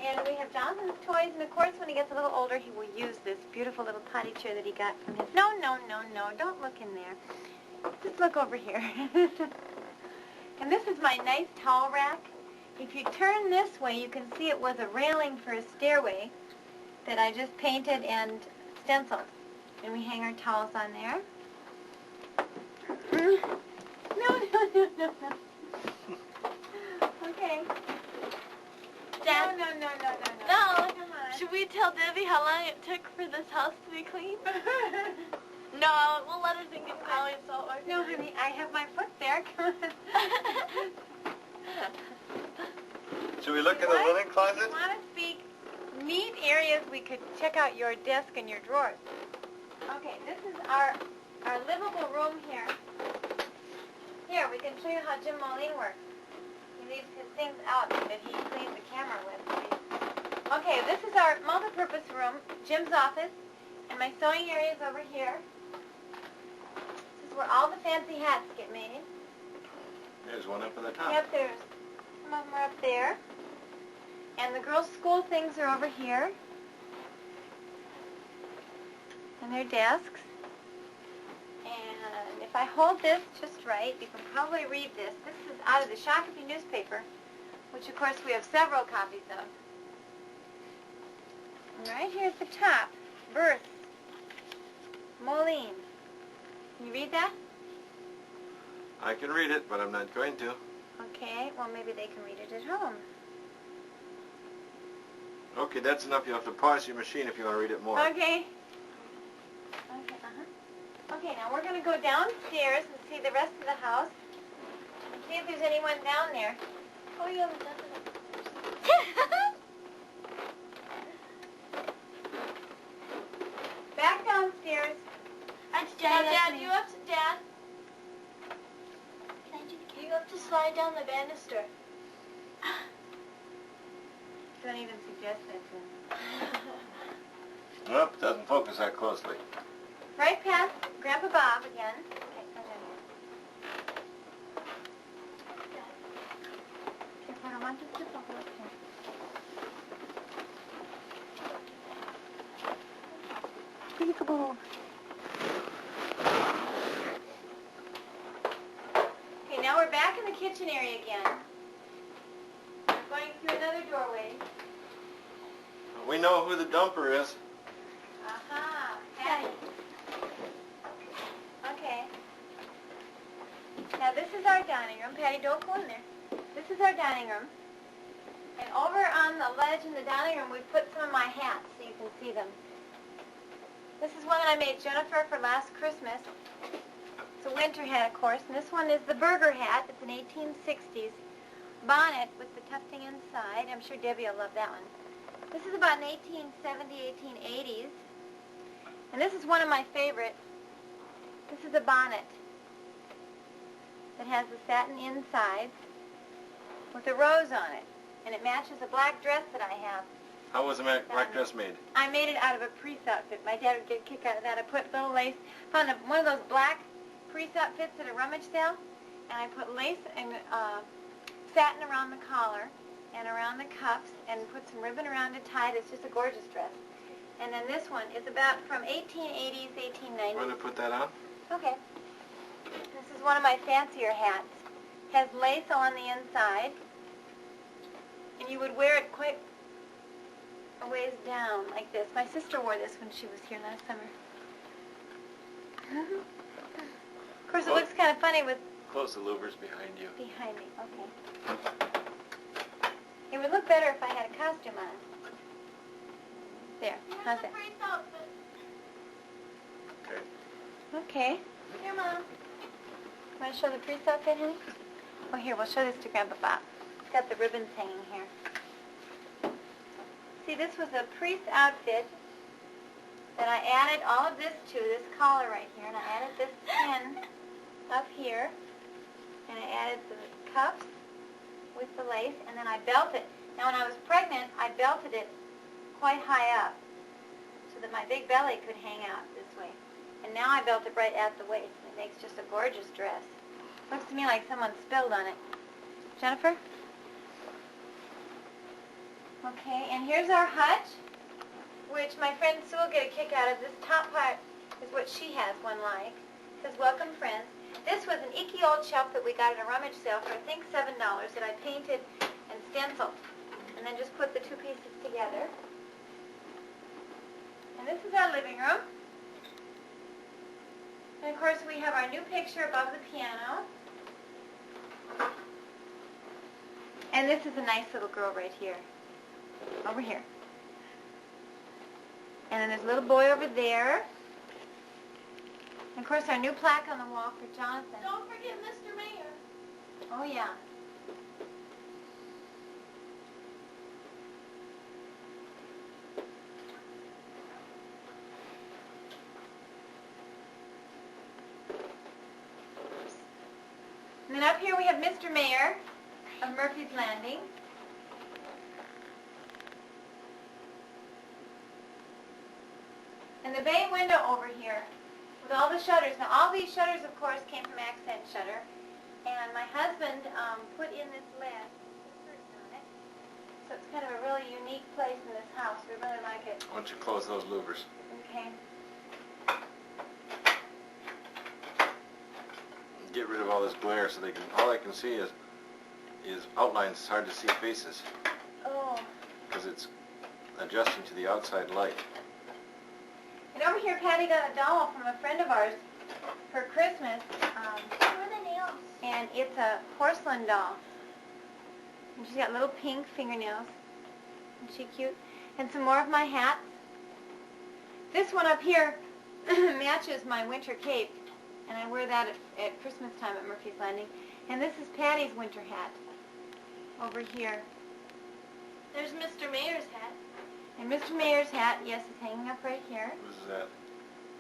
And we have Jonathan's toys, and of course when he gets a little older he will use this beautiful little potty chair that he got from his... No, don't look in there. Just look over here. And this is my nice towel rack. If you turn this way, you can see it was a railing for a stairway that I just painted and stenciled. And we hang our towels on there. No. Okay. Dad? No. No. Come on. Should we tell Debbie how long it took for this house to be clean? No, we'll let her think it's probably so organized. No, honey, I have my foot there. Come on. Should we look in the linen closet? If you want to speak neat areas, we could check out your desk and your drawers. Okay, this is our livable room here. Here, we can show you how Jim Moline works. He leaves his things out that he cleans the camera with. Okay, this is our multi-purpose room, Jim's office, and my sewing area is over here. This is where all the fancy hats get made. There's one up at the top. Yep, some of them are up there. And the girls' school things are over here. And their desks. And if I hold this just right, you can probably read this. This is out of the Shakopee newspaper, which of course we have several copies of. And right here at the top, births, Moline. Can you read that? I can read it, but I'm not going to. Okay, well maybe they can read it at home. Okay, that's enough. You'll have to pause your machine if you want to read it more. Okay. Okay, now we're going to go downstairs and see the rest of the house. And see if there's anyone down there. Oh, you haven't done it. Back downstairs. That's Yeah, Dad. that's Dad, me. you have to, Dad. You have to slide down the banister. Don't even suggest that to him. Nope, it doesn't focus that closely. Right past Grandpa Bob again. Okay, go down here. If I don't want to slip over it here. Peekaboo. Okay, now we're back in the kitchen area again. We're going through another doorway. We know who the dumper is. Aha, Patty. Okay. Now this is our dining room. Patty, don't go in there. This is our dining room. And over on the ledge in the dining room, we put some of my hats so you can see them. This is one that I made Jennifer for last Christmas. It's a winter hat, of course. And this one is the Burger hat. It's an 1860s bonnet with the tufting inside. I'm sure Debbie will love that one. This is about an 1870s, 1880s. And this is one of my favorite. This is a bonnet that has the satin inside with a rose on it. And it matches a black dress that I have. How was the black dress made? I made it out of a Priest outfit. My dad would get a kick out of that. I put little lace, found one of those black Priest outfits at a rummage sale, and I put lace and satin around the collar and around the cuffs and put some ribbon around to tie it. It's just a gorgeous dress. And then this one is about from 1880s, 1890s. Want to put that on? Okay. This is one of my fancier hats. Has lace on the inside, and you would wear it quite a ways down like this. My sister wore this when she was here last summer. Of course, it looks kind of funny with... Close the louvers behind you. Behind me, okay. It would look better if I had a costume on. There, how's that? Okay. Okay. Here, Mom. Want to show the priest outfit, honey? Oh, here, we'll show this to Grandpa Bob. It's got the ribbons hanging here. See, this was a priest outfit that I added all of this to, this collar right here, and I added this pin up here, and I added the cuffs with the lace, and then I belted. Now, when I was pregnant, I belted it quite high up so that my big belly could hang out this way. And now I belt it right at the waist. It makes just a gorgeous dress. Looks to me like someone spilled on it. Jennifer? Okay, and here's our hutch, which my friend Sue will get a kick out of. This top part is what she has, one like. It says, "Welcome, friends." This was an icky old shelf that we got at a rummage sale for, I think, $7 that I painted and stenciled. And then just put the two pieces together. And this is our living room. And of course we have our new picture above the piano. And this is a nice little girl right here. Over here. And then there's a little boy over there. And of course our new plaque on the wall for Jonathan. Don't forget Mr. Mayor. Oh yeah. And then up here we have Mr. Mayor of Murphy's Landing. And the bay window over here with all the shutters. Now all these shutters, of course, came from Accent Shutter. And my husband put in this lead on it. So it's kind of a really unique place in this house. We really like it. Why don't you close those louvers? Okay. Get rid of all this glare so they can. All I can see is outlines. It's hard to see faces Oh. because it's adjusting to the outside light. And over here, Patty got a doll from a friend of ours for Christmas. Where are the nails? And it's a porcelain doll. And she's got little pink fingernails. Isn't she cute? And some more of my hats. This one up here matches my winter cape. And I wear that at Christmas time at Murphy's Landing. And this is Patty's winter hat over here. There's Mr. Mayor's hat. And Mr. Mayor's hat, yes, is hanging up right here. Who's that?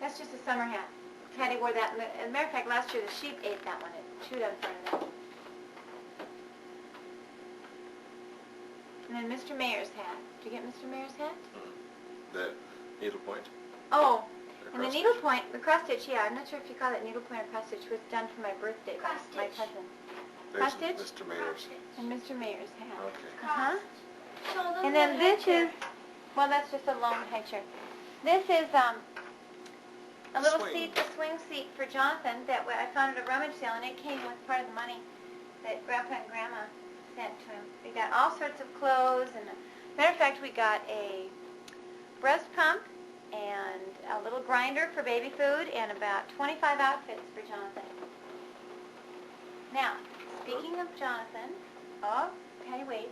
That's just a summer hat. Patty wore that. As a matter of fact, last year the sheep ate that one. It chewed on front of that. And then Mr. Mayor's hat. Did you get Mr. Mayor's hat? The needlepoint. Oh, and the cross needlepoint, the cross stitch, yeah, I'm not sure if you call it needlepoint or cross stitch, was done for my birthday by Cross my stitch. cousin. There's Cross stitch? Mr. Mayor's. And Mr. Mayor's hat. Okay. Uh-huh. Show them And then the this picture. is, well, that's just a long high chair. This is a little Swing. seat, a swing seat for Jonathan that I found at a rummage sale, and it came with part of the money that Grandpa and Grandma sent to him. We got all sorts of clothes, and matter of fact, we got a breast pump and a little grinder for baby food and about 25 outfits for Jonathan. Now, speaking of Jonathan, oh, Patty, wait.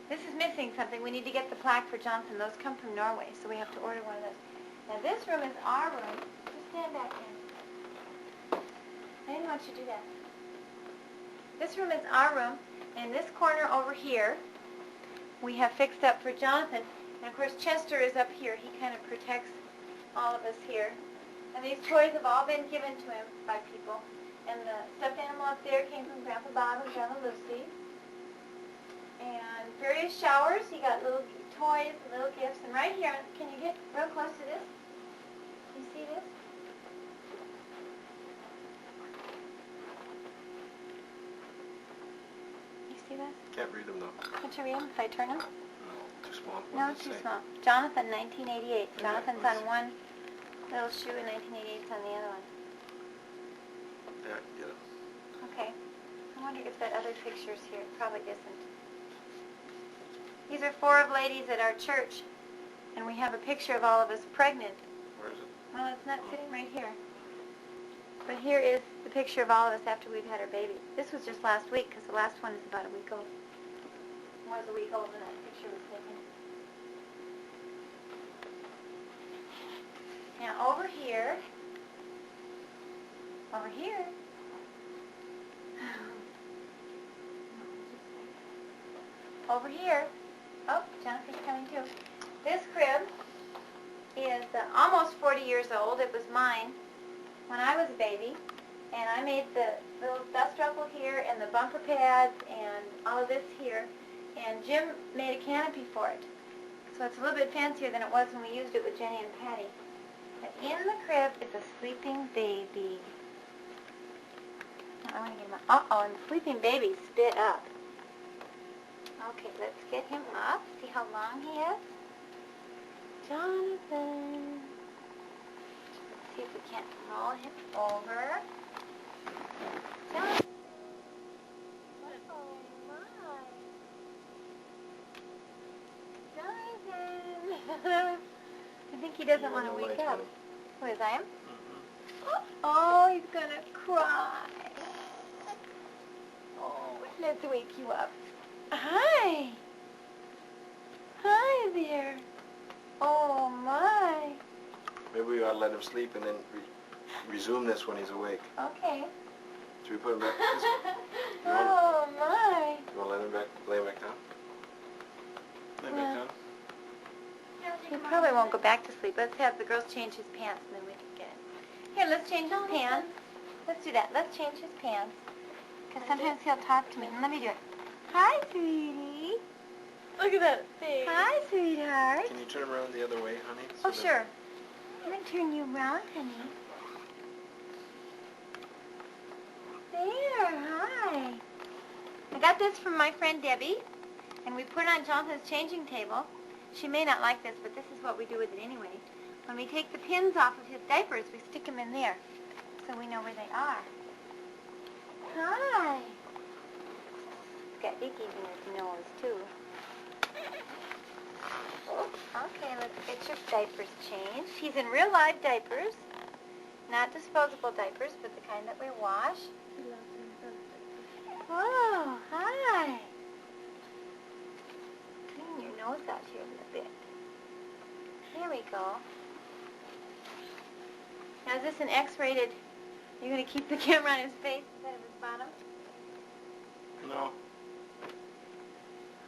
This is missing something. We need to get the plaque for Jonathan. Those come from Norway, so we have to order one of those. Now this room is our room. Just stand back there. I didn't want you to do that. This room is our room, and this corner over here we have fixed up for Jonathan. And of course Chester is up here. He kind of protects all of us here. And these toys have all been given to him by people. And the stuffed animal up there came from Grandpa Bob and Grandma Lucy. And various showers. He got little toys and little gifts. And right here, can you get real close to this? You see this? You see this? Can't read them though. Can't you read them if I turn them? No, too small. No, it's too small. Jonathan, 1988. Jonathan's on one little shoe and 1988's on the other one. Yeah, get it. Okay. I wonder if that other picture's here. It probably isn't. These are 4 of ladies at our church, and we have a picture of all of us pregnant. Where is it? Well, it's not sitting right here. But here is the picture of all of us after we've had our baby. This was just last week, because the last one is about a week old. It was a week old when that picture was taken. Now over here, over here, oh, Jonathan's coming too. This crib is almost 40 years old. It was mine when I was a baby, and I made the little dust ruffle here and the bumper pads and all of this here, and Jim made a canopy for it. So it's a little bit fancier than it was when we used it with Jenny and Patty. But in the crib is a sleeping baby. Now, I want to get him up. Uh-oh, and the sleeping baby spit up. Okay, let's get him up. See how long he is? Jonathan. Let's see if we can't roll him over. Jonathan. Oh, my. Jonathan. I think he doesn't want to wake up. Who is I am? Oh, he's going to cry. Oh, let's wake you up. Hi. Hi there. Oh, my. Maybe we ought to let him sleep and then resume this when he's awake. Okay. Should we put him back? Oh, my. You want to lay him back down? Lay him back down? He probably won't go back to sleep. Let's have the girls change his pants and then we can get him. Here, let's change his pants. Let's do that. Let's change his pants. Because sometimes he'll talk to me. Let me do it. Hi, sweetie. Look at that face. Hi, sweetheart. Can you turn him around the other way, honey? Oh, sure. I'm going to turn you around, honey. There, hi. I got this from my friend Debbie, and we put it on Jonathan's changing table. She may not like this, but this is what we do with it anyway. When we take the pins off of his diapers, we stick them in there, so we know where they are. Hi. He's got ickies in his nose, too. Okay, let's get your diapers changed. He's in real live diapers, not disposable diapers, but the kind that we wash. Oh, hi. Clean your nose out here a little bit. There we go. Now, is this an X-rated? You're going to keep the camera on his face instead of his bottom? No.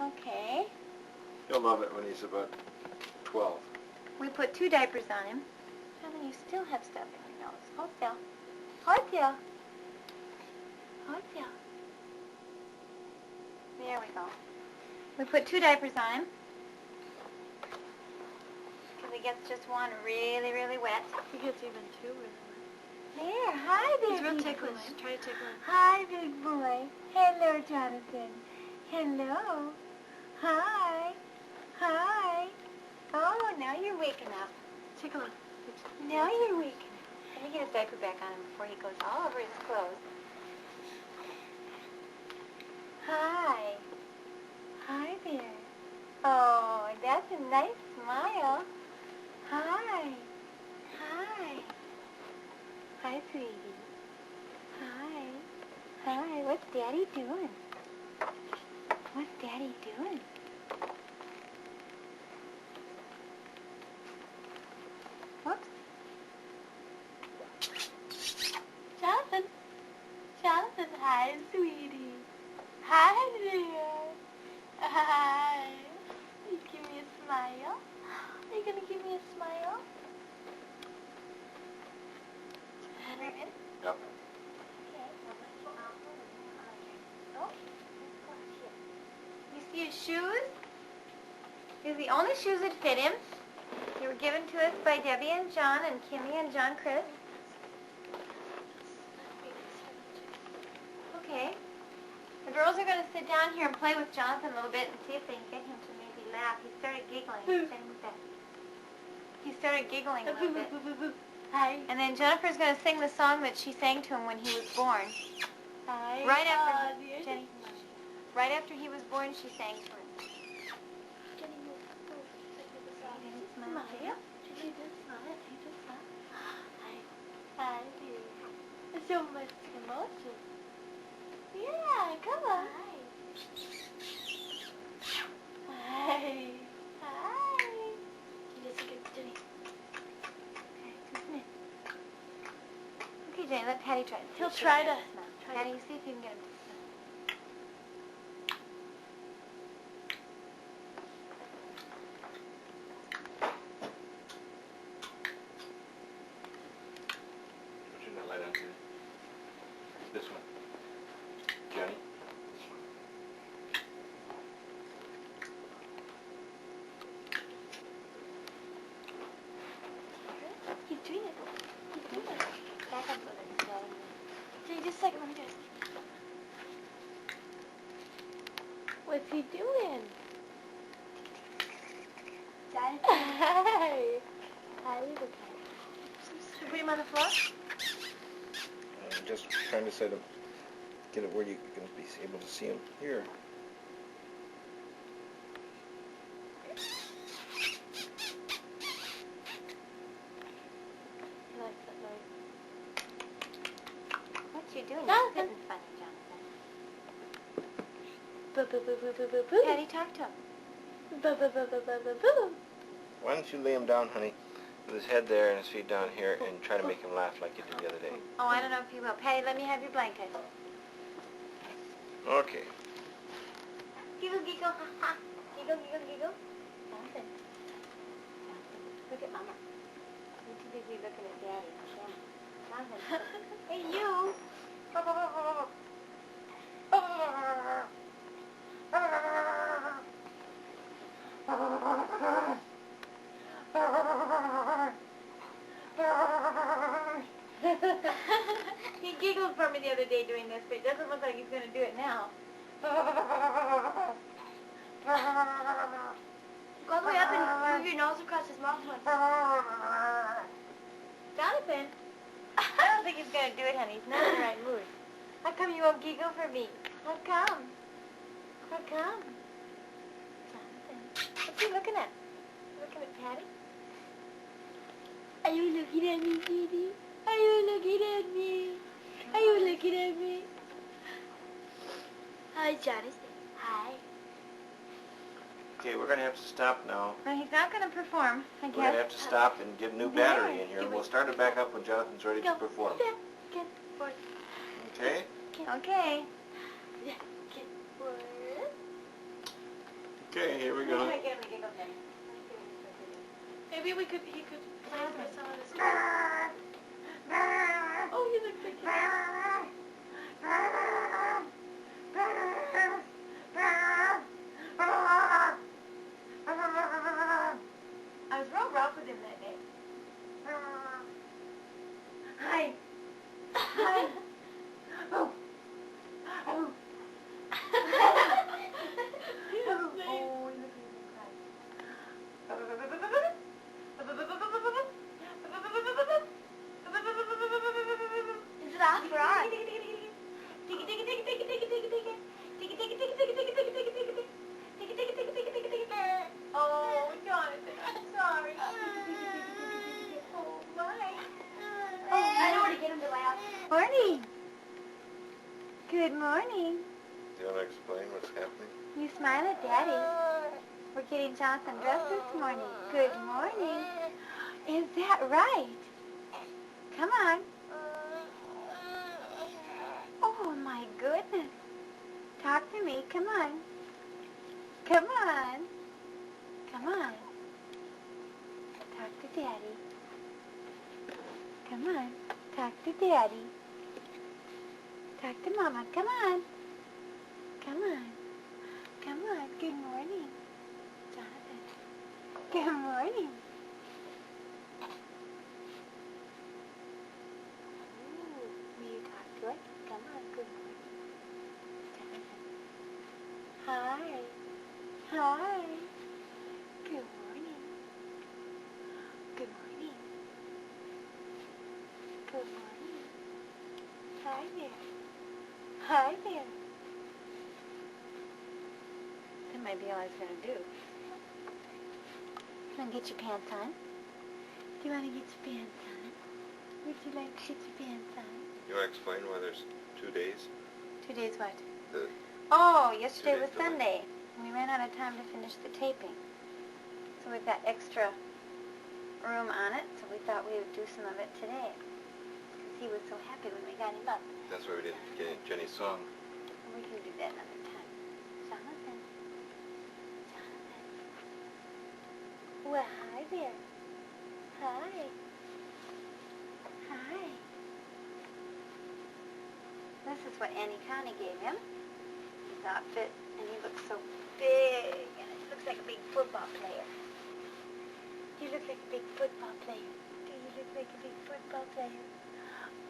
Okay. He'll love it when he's about 12. We put 2 diapers on him. Jonathan, you still have stuff in your nose. Hold still. Hold still. Hold still. There we go. We put 2 diapers on him. Because he gets just one really, really wet. He gets even 2 really wet. There. Hi, there. He's real big ticklish. boy. Try to tickle him. Hi, big boy. Hello, Jonathan. Hello. Hi. Hi. Oh, now you're waking up. Tickle him. Now you're waking up. Let me get his diaper back on him before he goes all over his clothes. Hi. Hi there. Oh, that's a nice smile. Hi. Hi. Hi, sweetie. Hi. Hi. What's Daddy doing? What's Daddy doing? smile? Are you gonna give me a smile? Yep. You see his shoes? These are the only shoes that fit him. They were given to us by Debbie and John and Kimmy and John Chris. Okay. The girls are going to sit down here and play with Jonathan a little bit and see if they can get him to maybe laugh. He started giggling. He started giggling a little bit. Hi. And then Jennifer's going to sing the song that she sang to him when he was born. Hi. Right after Jenny, right after he was born, she sang to him. Smile. Did you just smile? Did you just smile? Hi. Hi. So much emotion. Yeah, come on. Hi. Hi. You just get Jenny. Okay, Jenny, let Patty try. He'll try to. Patty, see if you can get him to smile. Turn that light on, too. This one. Johnny? He's doing it. He's doing it. Back up with it. Jenny, just a second. Let me do it. What's he doing? Daddy. Hi. Hi, look at Should we put him on the floor? I'm just trying to set him, get it where you can be able to see him. Here. He likes that noise. What you doing? Jonathan. You're sitting funny, Jonathan. Boo boo boo boo boo boo boo. Patty, talk to him. Boo boo boo boo boo boo boo. Why don't you lay him down, honey, with his head there and his feet down here, and try to make him laugh like you did the other day. Oh, I don't know if he will. Patty, let me have your blanket. Okay. Giggle, giggle, ha ha. Giggle, giggle, giggle. Jonathan. Look at Mama. You're too busy looking at Daddy. Jonathan. Hey, you. He giggled for me the other day doing this, but it doesn't look like he's going to do it now. Go all the way up and move your nose across his mouth once. Jonathan, I don't think he's going to do it, honey. He's not in the right mood. How come you won't giggle for me? How come? How come? Jonathan, what's he looking at? Looking at Patty? Are you looking at me, baby? Are you looking at me? Are you looking at me? Hi, Johnny. Hi. Okay, we're going to have to stop now. No, he's not going to perform, I We're going to guess. have to stop and get a new battery in here, and we'll start it back up when Jonathan's ready to perform. Get forward. Okay? Okay. Get forward. Okay, here we I'm go. going to get him to giggle then. Maybe he could play with some of his. Oh, you look like I was real rough with him that day. Hi. Hi. Oh. Oh. Oh, look at him cry. Is it off or on? Oh, Jonathan, I'm sorry. Oh, my. I know where to get him to laugh. Morning. Good morning. Do you want to explain what's happening? You smile at Daddy. We're getting Jonathan dressed this morning. Good morning. Is that right? Come on. Oh, my goodness. Talk to me. Come on. Come on. Come on. Talk to Daddy. Come on. Talk to Daddy. Talk to Mama. Come on. Come on. Come on. Good morning, Jonathan. Good morning. Ooh, will you talk to it? Come on. Good morning, Jonathan. Hi. Hi. Good morning. Good morning. Good morning. Hi there. Hi there. That might be all I was going to do. Want to get your pants on? Do you want to get your pants on? Would you like to get your pants on? You want to explain why there's 2 days? 2 days what? The Oh, yesterday 2 was days delay. Sunday. We ran out of time to finish the taping. So we've got extra room on it, so we thought we would do some of it today. Because he was so happy when we got him up. That's why we didn't get Jenny's song. We can do that another time. Jonathan. Jonathan. Well, hi there. Hi. Hi. This is what Annie Connie gave him. His outfit, and he looks so big, and he looks like a big football player. You look like a big football player. Do you look like a big football player?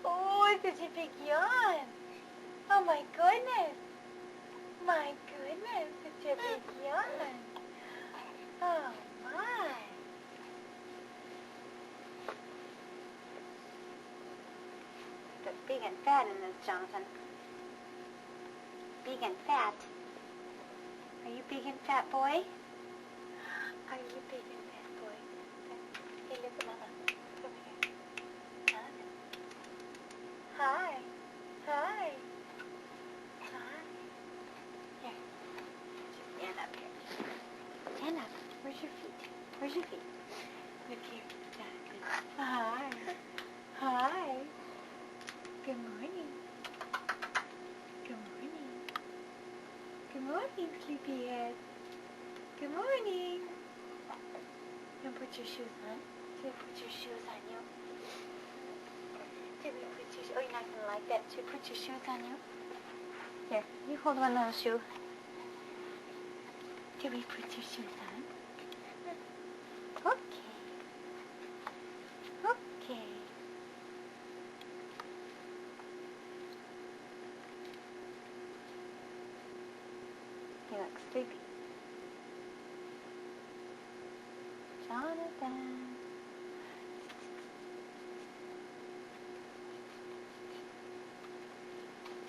Oh, such a big yawn. Oh, my goodness. My goodness, such a big yawn. Oh, my. But big and fat in this, Jonathan. Big and fat. Are you big and fat, boy? Are you big and fat, boy? Hey, look at Mama. Look over here. Jonathan. Hi. Hi. Hi. Here. Just stand up here. Stand up. Where's your feet? Where's your feet? Look here. Jonathan. Hi. Hi. Good morning. Good morning. Good morning, sleepyhead. Good morning. Now put your shoes on. Should we put your shoes on you? Should we put your oh, you're not going to like that. Should we put your shoes on you? Here, you hold one little shoe. Should we put your shoes on? Okay. Okay. He looks sleepy. Jonathan.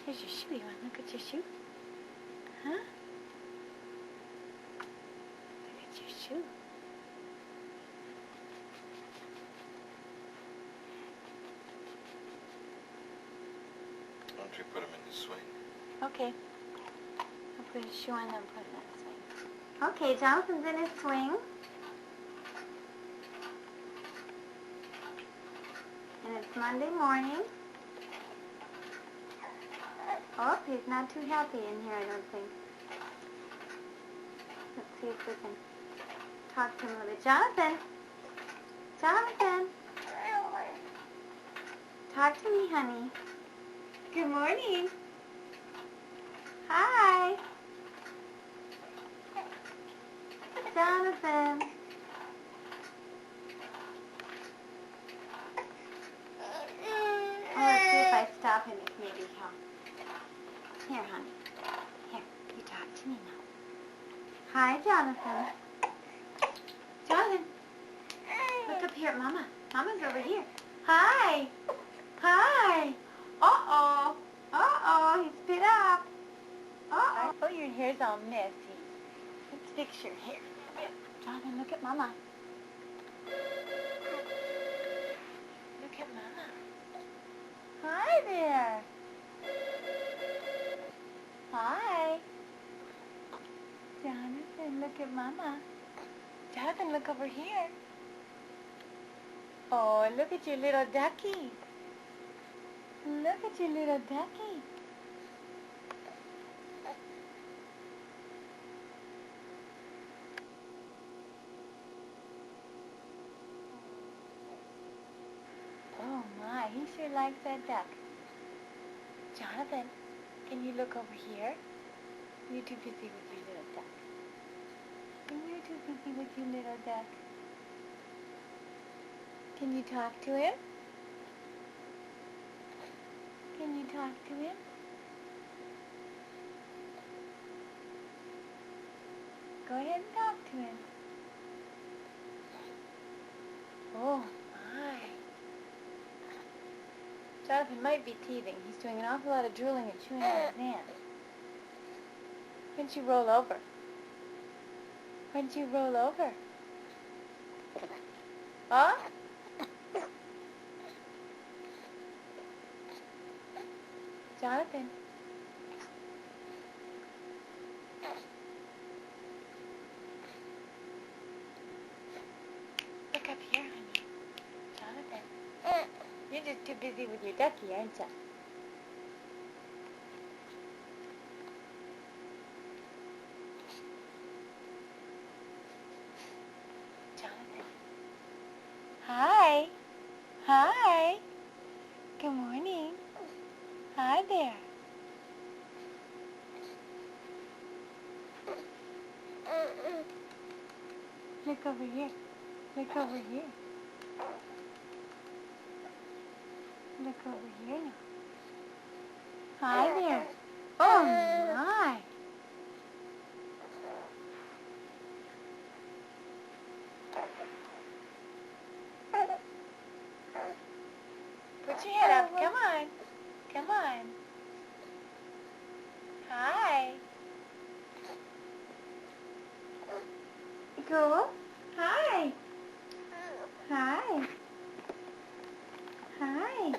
Here's your shoe. You want to look at your shoe? Huh? Look at your shoe. Why don't you put him in the swing? Okay. I'll put his shoe on and put it in the swing. Okay, Jonathan's in his swing. And it's Monday morning. Oh, he's not too happy in here, I don't think. Let's see if we can talk to him a little bit. Jonathan! Jonathan! Talk to me, honey. Good morning. Hi. Jonathan. Let's see if I stop him, if maybe he'll... Here, honey. Here, you talk to me now. Hi, Jonathan. Jonathan. Look up here at Mama. Mama's over here. Hi. Hi. Uh-oh. Uh-oh, he spit up. Uh-oh. Oh, your hair's all messy. Let's fix your hair. Jonathan, look at Mama. Look at Mama. Hi there. Hi. Jonathan, look at Mama. Jonathan, look over here. Oh, look at your little ducky. Look at your little ducky. wags that duck. Jonathan, can you look over here? You're too busy with your little duck. You're too busy with your little duck. Can you talk to him? Can you talk to him? Go ahead and talk to him. Oh, my. Jonathan might be teething. He's doing an awful lot of drooling and chewing on his hand. Why don't you roll over? Why don't you roll over? Huh? Jonathan. Look up here, honey. Jonathan. You're just too busy with your ducky, aren't you? Jonathan. Hi. Hi. Good morning. Hi there. Look over here. Look over here. Look over here now. Hi there. Oh my. Put your head up. Come on. Come on. Hi. Go. Hi. Hi. Hi.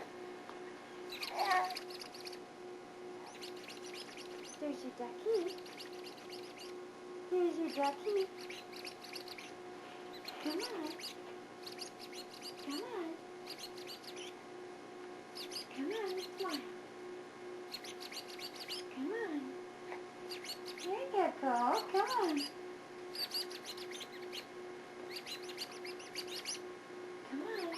There's your ducky. There's your ducky. Come on. Come on. Come on, smile. Come on. There you go. Come on. Come on.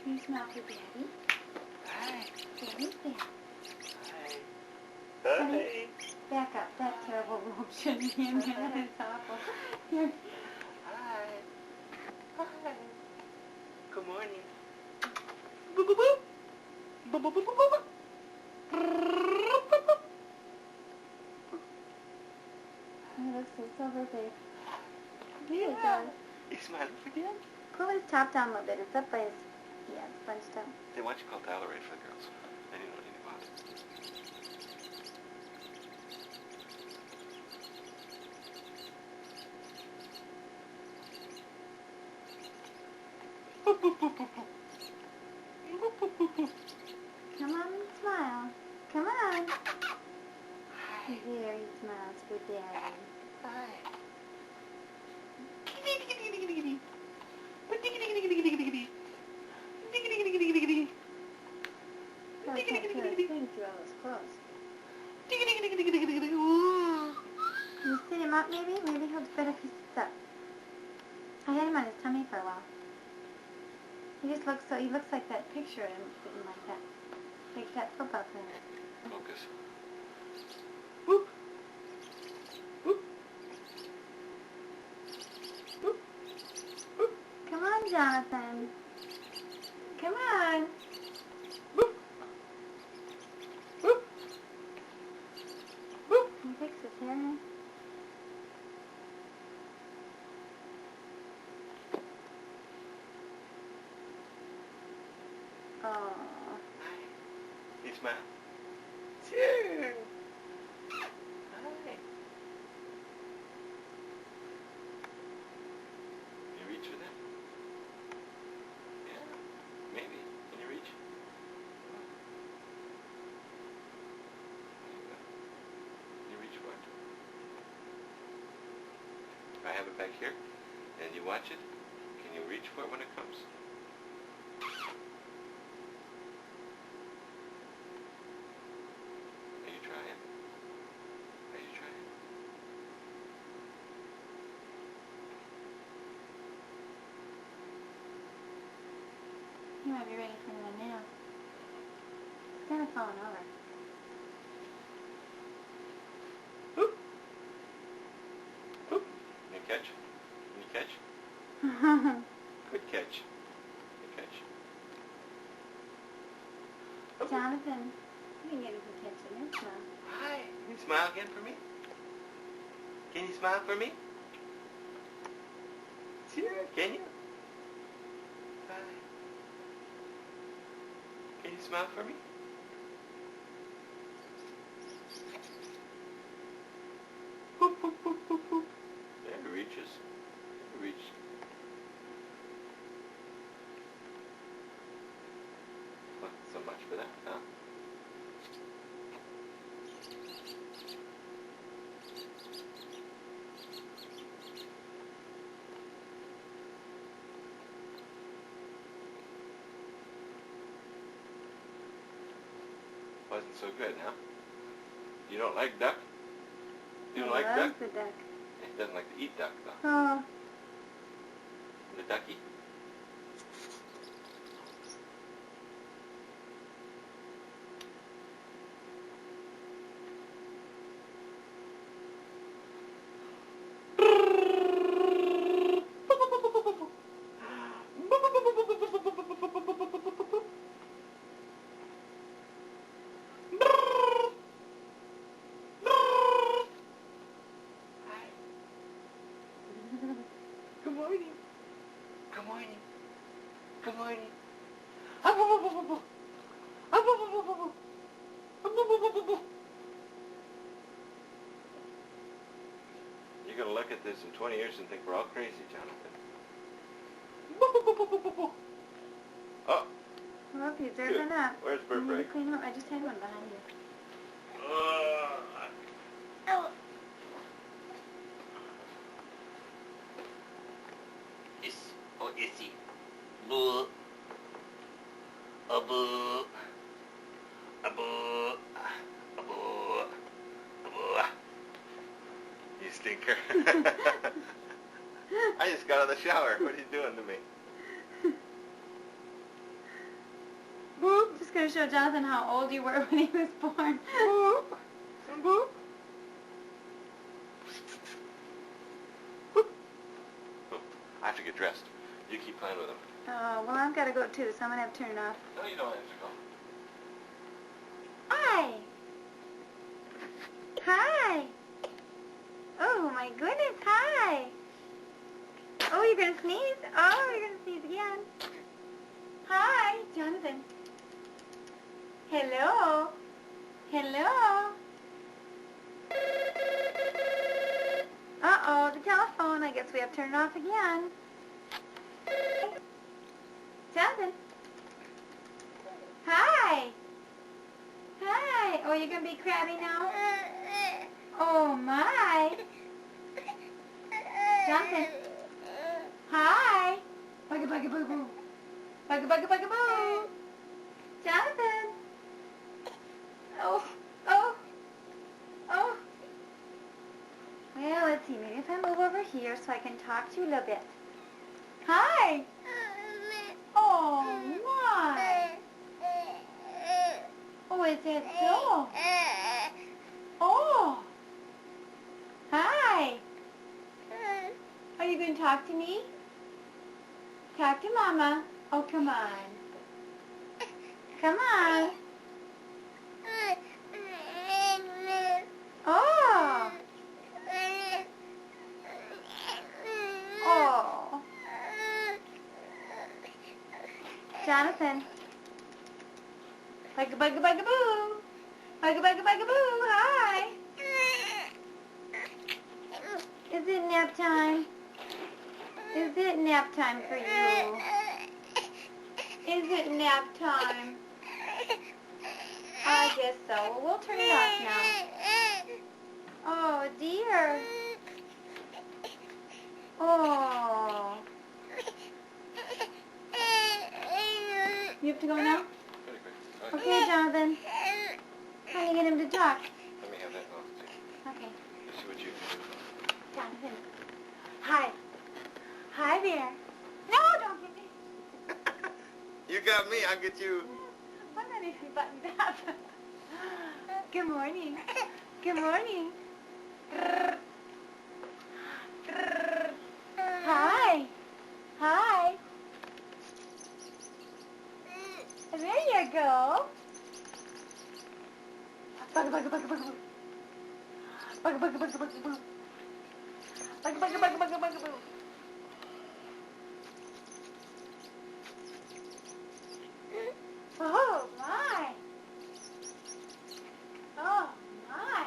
Can you smile for Daddy? Hi. Daddy's there. Hi. Honey, back up. That terrible robe shouldn't be in there. That's awful. Here. Hi. Hi. Good morning. Boop, boop, boop. Boop, boop, boop, boop, boop. He looks so silver babe. Really does. You smiling for them? Pull his top down a little bit. It's up by his, yeah, it's bunched up. Then why don't you call Tyler right for the girls? I didn't know anything about it. Come on and smile. Come on. There he smiles for Daddy. Hi. Oh, I can't feel his thing through all his clothes. Can you sit him up maybe? Maybe he'll fit if he sits up. I had him on his tummy for a while. He just looks so, he looks like that picture of him sitting like that. Like that football player. Focus. Whoop. Whoop. Whoop. Whoop. Come on, Jonathan. Come on. Whoop. Whoop. Whoop. Can you fix his hair, honey? Oh. You smile. Sure. Hi. Can you reach for that? Yeah. Maybe. Can you reach? There you go. Can you reach for it? If I have it back here, and you watch it, can you reach for it when it comes? Are you trying? Are you trying? He might be ready for another nap. He's kind of falling over. Boop. Boop. Can you catch? Can you catch? Good catch. Good catch. Jonathan, you can get a good catch in this one. Hi. Can you smile again for me? Can you smile for me? Sierra, can you? Hi. Can you smile for me? Boop, boop, boop, boop, boop. There, it reaches. It reached. Well, so much for that, huh? Wasn't so good, huh? You don't like duck? You don't like duck? The duck. He doesn't like to eat duck, though. Oh. The ducky? Good morning. Good morning. Good morning. You're going to look at this in 20 years and think we're all crazy, Jonathan. Oh. Well, he deserves a nap. Where's Bert You need Break? to clean him up. I just had one behind you. Oh, Is or is he? Boo. A boo. A boo. A boo. A boo. You stinker. I just got out of the shower. What are you doing to me? Boop. Just going to show Jonathan how old you were when he was born. Boop. Some boop. Boop. Boop. I have to get dressed. You keep playing with him. Oh, well, I've got to go too, so I'm going to have to turn it off. No, you don't have to go. Hi. Hi. Oh, my goodness. Hi. Oh, you're going to sneeze? Oh, you're going to sneeze again. Hi, Jonathan. Hello. Hello. Uh-oh, the telephone. I guess we have to turn it off again. Jonathan. Hi. Hi. Oh, you're going to be crabby now? Oh, my. Jonathan. Hi. Bugga, bugga, boo, boo. Bugga, bugga, bugga, boo. Jonathan. Oh, oh, oh. Well, let's see. Maybe if I move over here so I can talk to you a little bit. Hi. Oh, my. Oh, is it so? Oh. Hi. Are you going to talk to me? Talk to Mama. Oh, come on. Come on. Oh. Oh. Jonathan. Bugga, bugga, bugga, boo. Bugga, bugga, bugga, boo. Hi. Is it nap time? Is it nap time for you? Is it nap time? I guess so. Well, we'll turn it off now. Oh, dear. Oh. You have to go now? Okay, Jonathan. How do you get him to talk? Let me have that off too. Okay. Let's see what you can do. Jonathan. Hi. Hi there. No, don't get me. You You got me, I'll get you. I'm not even buttoned up. Good morning. Good morning. Hi. Hi. There you go. Bugga, bugga, bugga, bugga, boo. Bugga, bugga, bugga, bugga, boo. Bugga, bugga, bugga, bugga, bugga, boo. Oh, my. Oh, my.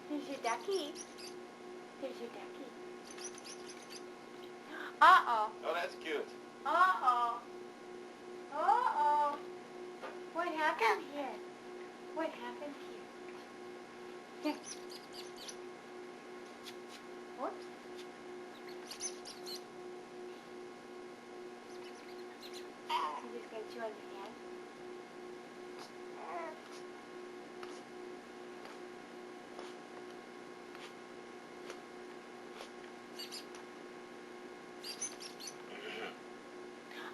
Here's your ducky. Here's your ducky. Uh-oh. Oh, that's cute. Uh-oh. Uh-oh. What happened here? What happened here? Here. Whoops. I'm just going to chew on your hand.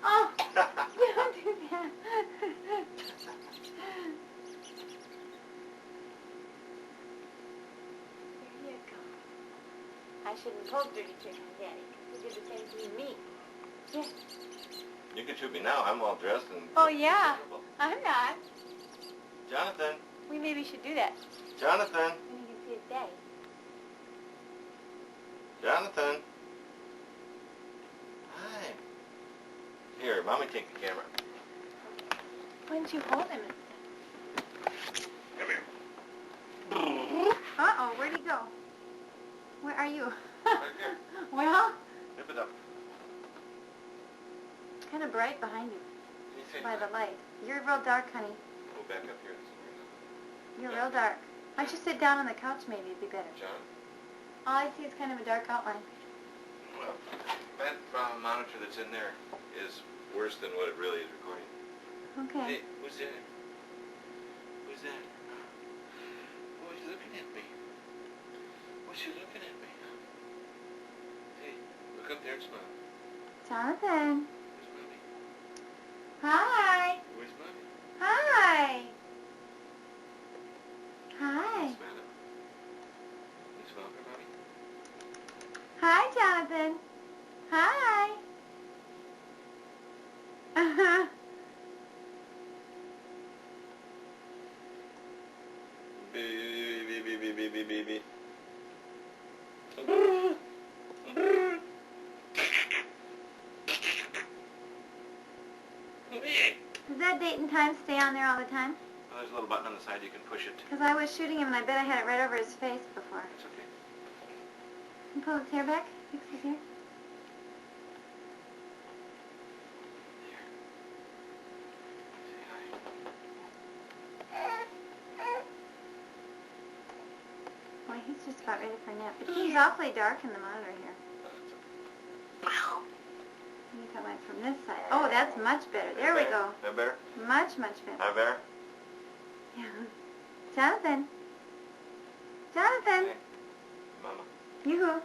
Oh! Don't do that. There you go. I shouldn't pull dirty trick on Daddy, because he did the same thing to me. Yeah. You can shoot me now. I'm all dressed and... Oh, yeah. I'm not. Jonathan. We maybe should do that. Jonathan. Then you can see his daddy. Jonathan. Hi. Here, Mommy, take the camera. Why don't you hold him? Come here. Uh-oh, where'd he go? Where are you? Right there. Well, Nip it up. it's kind of bright behind you Can you say by hi? the light. You're real dark, honey. Go back up here. You're real dark. Why don't you sit down on the couch maybe? It'd be better. John? All I see is kind of a dark outline. Well, that monitor that's in there is worse than what it really is recording. Okay. Hey, who's that? Who's that? Oh, she's looking at me. Oh, she's looking at me. Hey, look up there and smile. Jonathan. Where's Mommy? Hi. Where's Mommy? Hi. Hi. Smile up. You smile for Mommy? Hi, Jonathan. Hi. Uh-huh. Baby. Does that date and time stay on there all the time? Well, there's a little button on the side you can push it. Because I was shooting him and I bet I had it right over his face before. It's okay. Can you pull his hair back? Fix his hair? Say hi. Well, he's just about ready for a nap. But he's awfully dark in the monitor here. You come in from this side. Oh, that's much better. There we go. That better? Much, much better. That better? Yeah. Jonathan. Jonathan. Hey, Mama. Yoo-hoo.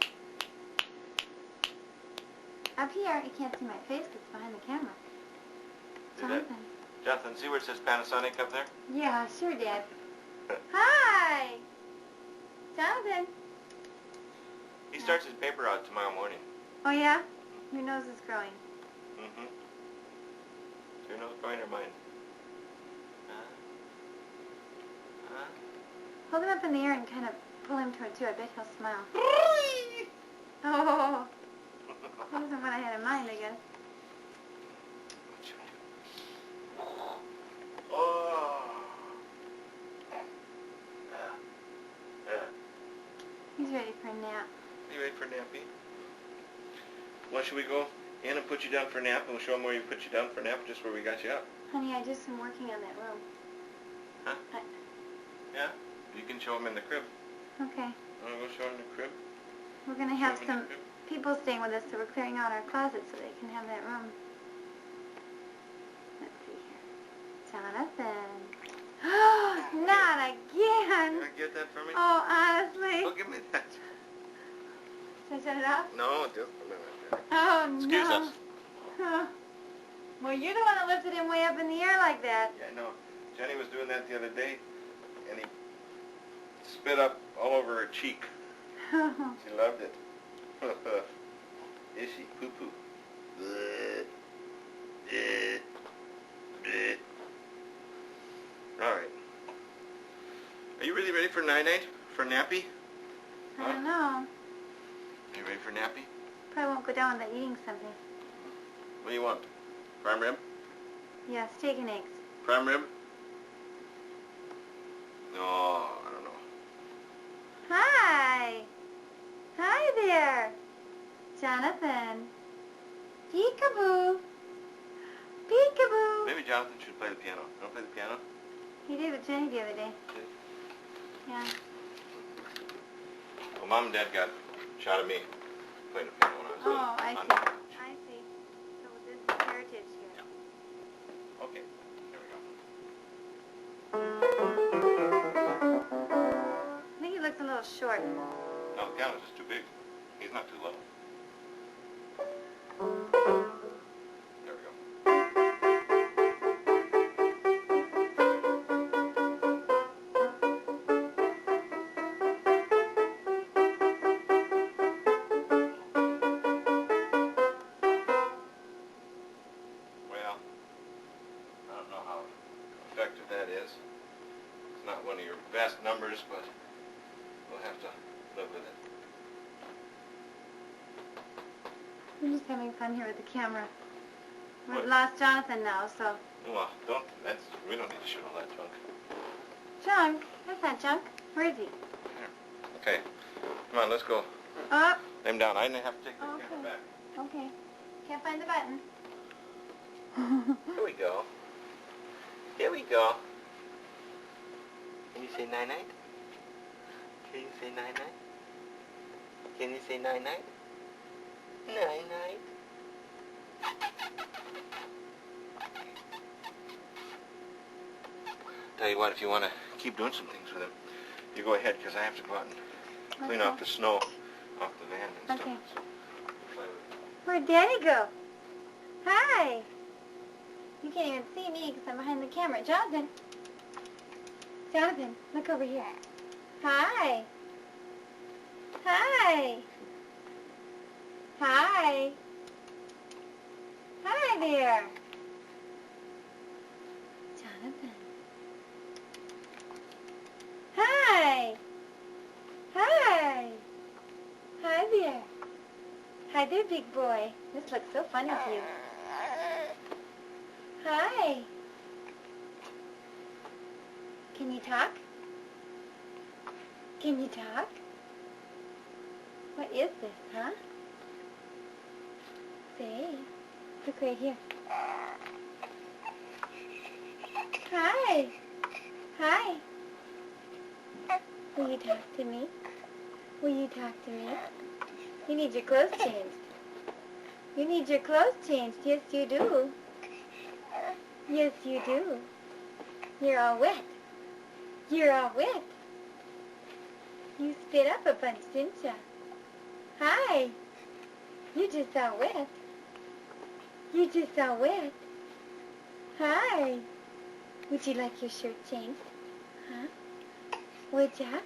Up here, you can't see my face because it's behind the camera. See that? Jonathan. Jonathan, see where it says Panasonic up there? Yeah, sure, Dad. Hi. Jonathan. He starts his paper out tomorrow morning. Oh, yeah? Your nose is growing. Mm-hmm. Is your nose growing or mine? Huh? Hold him up in the air and kind of pull him towards you. I bet he'll smile. Oh. That isn't what I had in mind, I guess. Oh. He's ready for a nap. You ready for a nappy? Well, should we go in and put you down for a nap, and we'll show them where you put you down for a nap, just where we got you up? Honey, I just am working on that room. Huh? Yeah? You can show them in the crib. Okay. Want to go show them in the crib? We're going to have Show 'em in some the crib? people staying with us, so we're clearing out our closet so they can have that room. Let's see here. Jonathan. Not again. You want to get that for me? Oh, honestly. Oh, give me that. Says shut it off? No, just a minute. Oh, Excuse no. us. Huh. Well, you're the one that lifted him way up in the air like that. Yeah, no. Jenny was doing that the other day, and he spit up all over her cheek. She loved it. Is she? Poo-poo. All right. Are you really ready for night-night? For nappy? I don't know. Are you ready for nappy? Probably won't go down without eating something. What do you want? Prime rib? Yeah, steak and eggs. Prime rib? No, I don't know. Hi. Hi there. Jonathan. Peekaboo. Peekaboo. Maybe Jonathan should play the piano. You want to play the piano? He did with Jenny the other day. Yeah. Well, Mom and Dad got a shot of me playing the piano when I was Oh, I on- see. I see. So this is heritage here. Okay, there we go. I think he looks a little short. No, the piano's just too big. He's not too low. There we go. Well, I don't know how effective that is. It's not one of your best numbers, but we'll have to live with it. I'm just having fun here with the camera. We've What? lost Jonathan now, so... Well, we don't need to shoot all that junk. Junk? That's not junk. Where is he? Okay, come on, let's go. Up. Lay him down. I didn't have to take the Okay. camera back. Okay. Can't find the button. Here we go. Here we go. Can you say night-night? Can you say night-night? Can you say night-night? Night-night. Tell you what, if you want to keep doing some things with him, you go ahead, because I have to go out and clean off the snow off the van and Okay. stuff. So, Where'd Daddy go? Hi. You can't even see me because I'm behind the camera. Jonathan. Jonathan, look over here. Hi. Hi. Hi. Hi there. Jonathan. Hi. Hi. Hi there. Hi there, big boy. This looks so funny to you. Hi. Can you talk? Can you talk? What is this, huh? Say. Look right here. Hi. Hi. Will you talk to me? Will you talk to me? You need your clothes changed. You need your clothes changed. Yes, you do. Yes, you do. You're all wet. You're all wet. You spit up a bunch, didn't ya? Hi. You're just all wet. You're just all wet. Hi. Would you like your shirt changed? Huh? Would ya?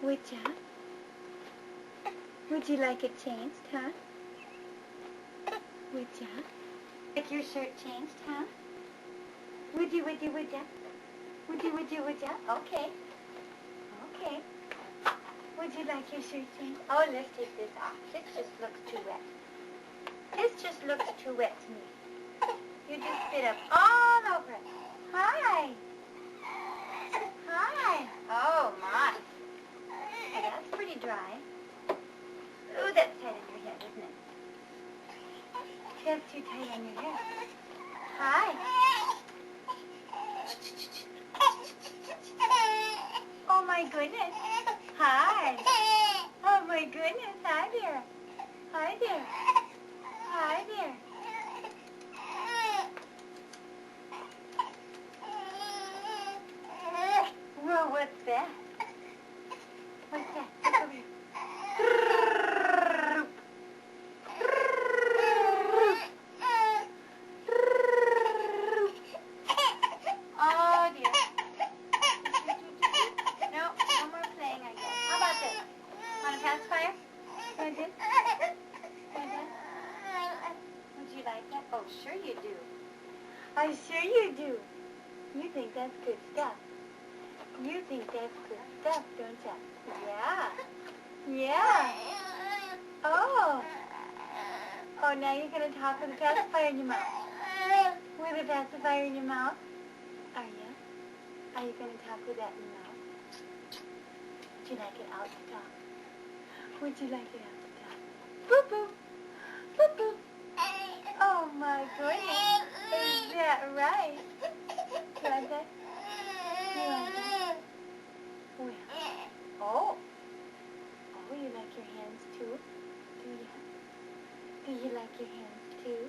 Would ya? Would you like it changed, huh? Would ya? Like your shirt changed, huh? Would you, would ya? Would ya? Okay. Okay. Would you like your shirt changed? Oh, let's take this off. This just looks too wet. This just looks too wet to me. You just spit up all over it. Hi. Hi. Oh, my. Oh, that's pretty dry. Ooh, that's tight on your head, isn't it? That's too tight on your hair. Hi. Oh, my goodness. Hi. Oh, my goodness. Hi there. Hi there. Hi there. Whoa, what's that? What's that? Look over here. pacifier? You want this? Would you like that? Oh, sure you do. I'm sure you do. You think that's good stuff. You think that's good stuff, don't you? Yeah. Yeah. Oh. Oh, now you're going to talk with a pacifier in your mouth. With a pacifier in your mouth? Are you? Are you going to talk with that in your mouth? Would you like it out to talk? Would you like it out to talk? Boop, boop. Boop, boop. Oh, my goodness. Is that right? You want that? You want that? Well. Oh. Oh, you like your hands too? Do you? Do you like your hands too?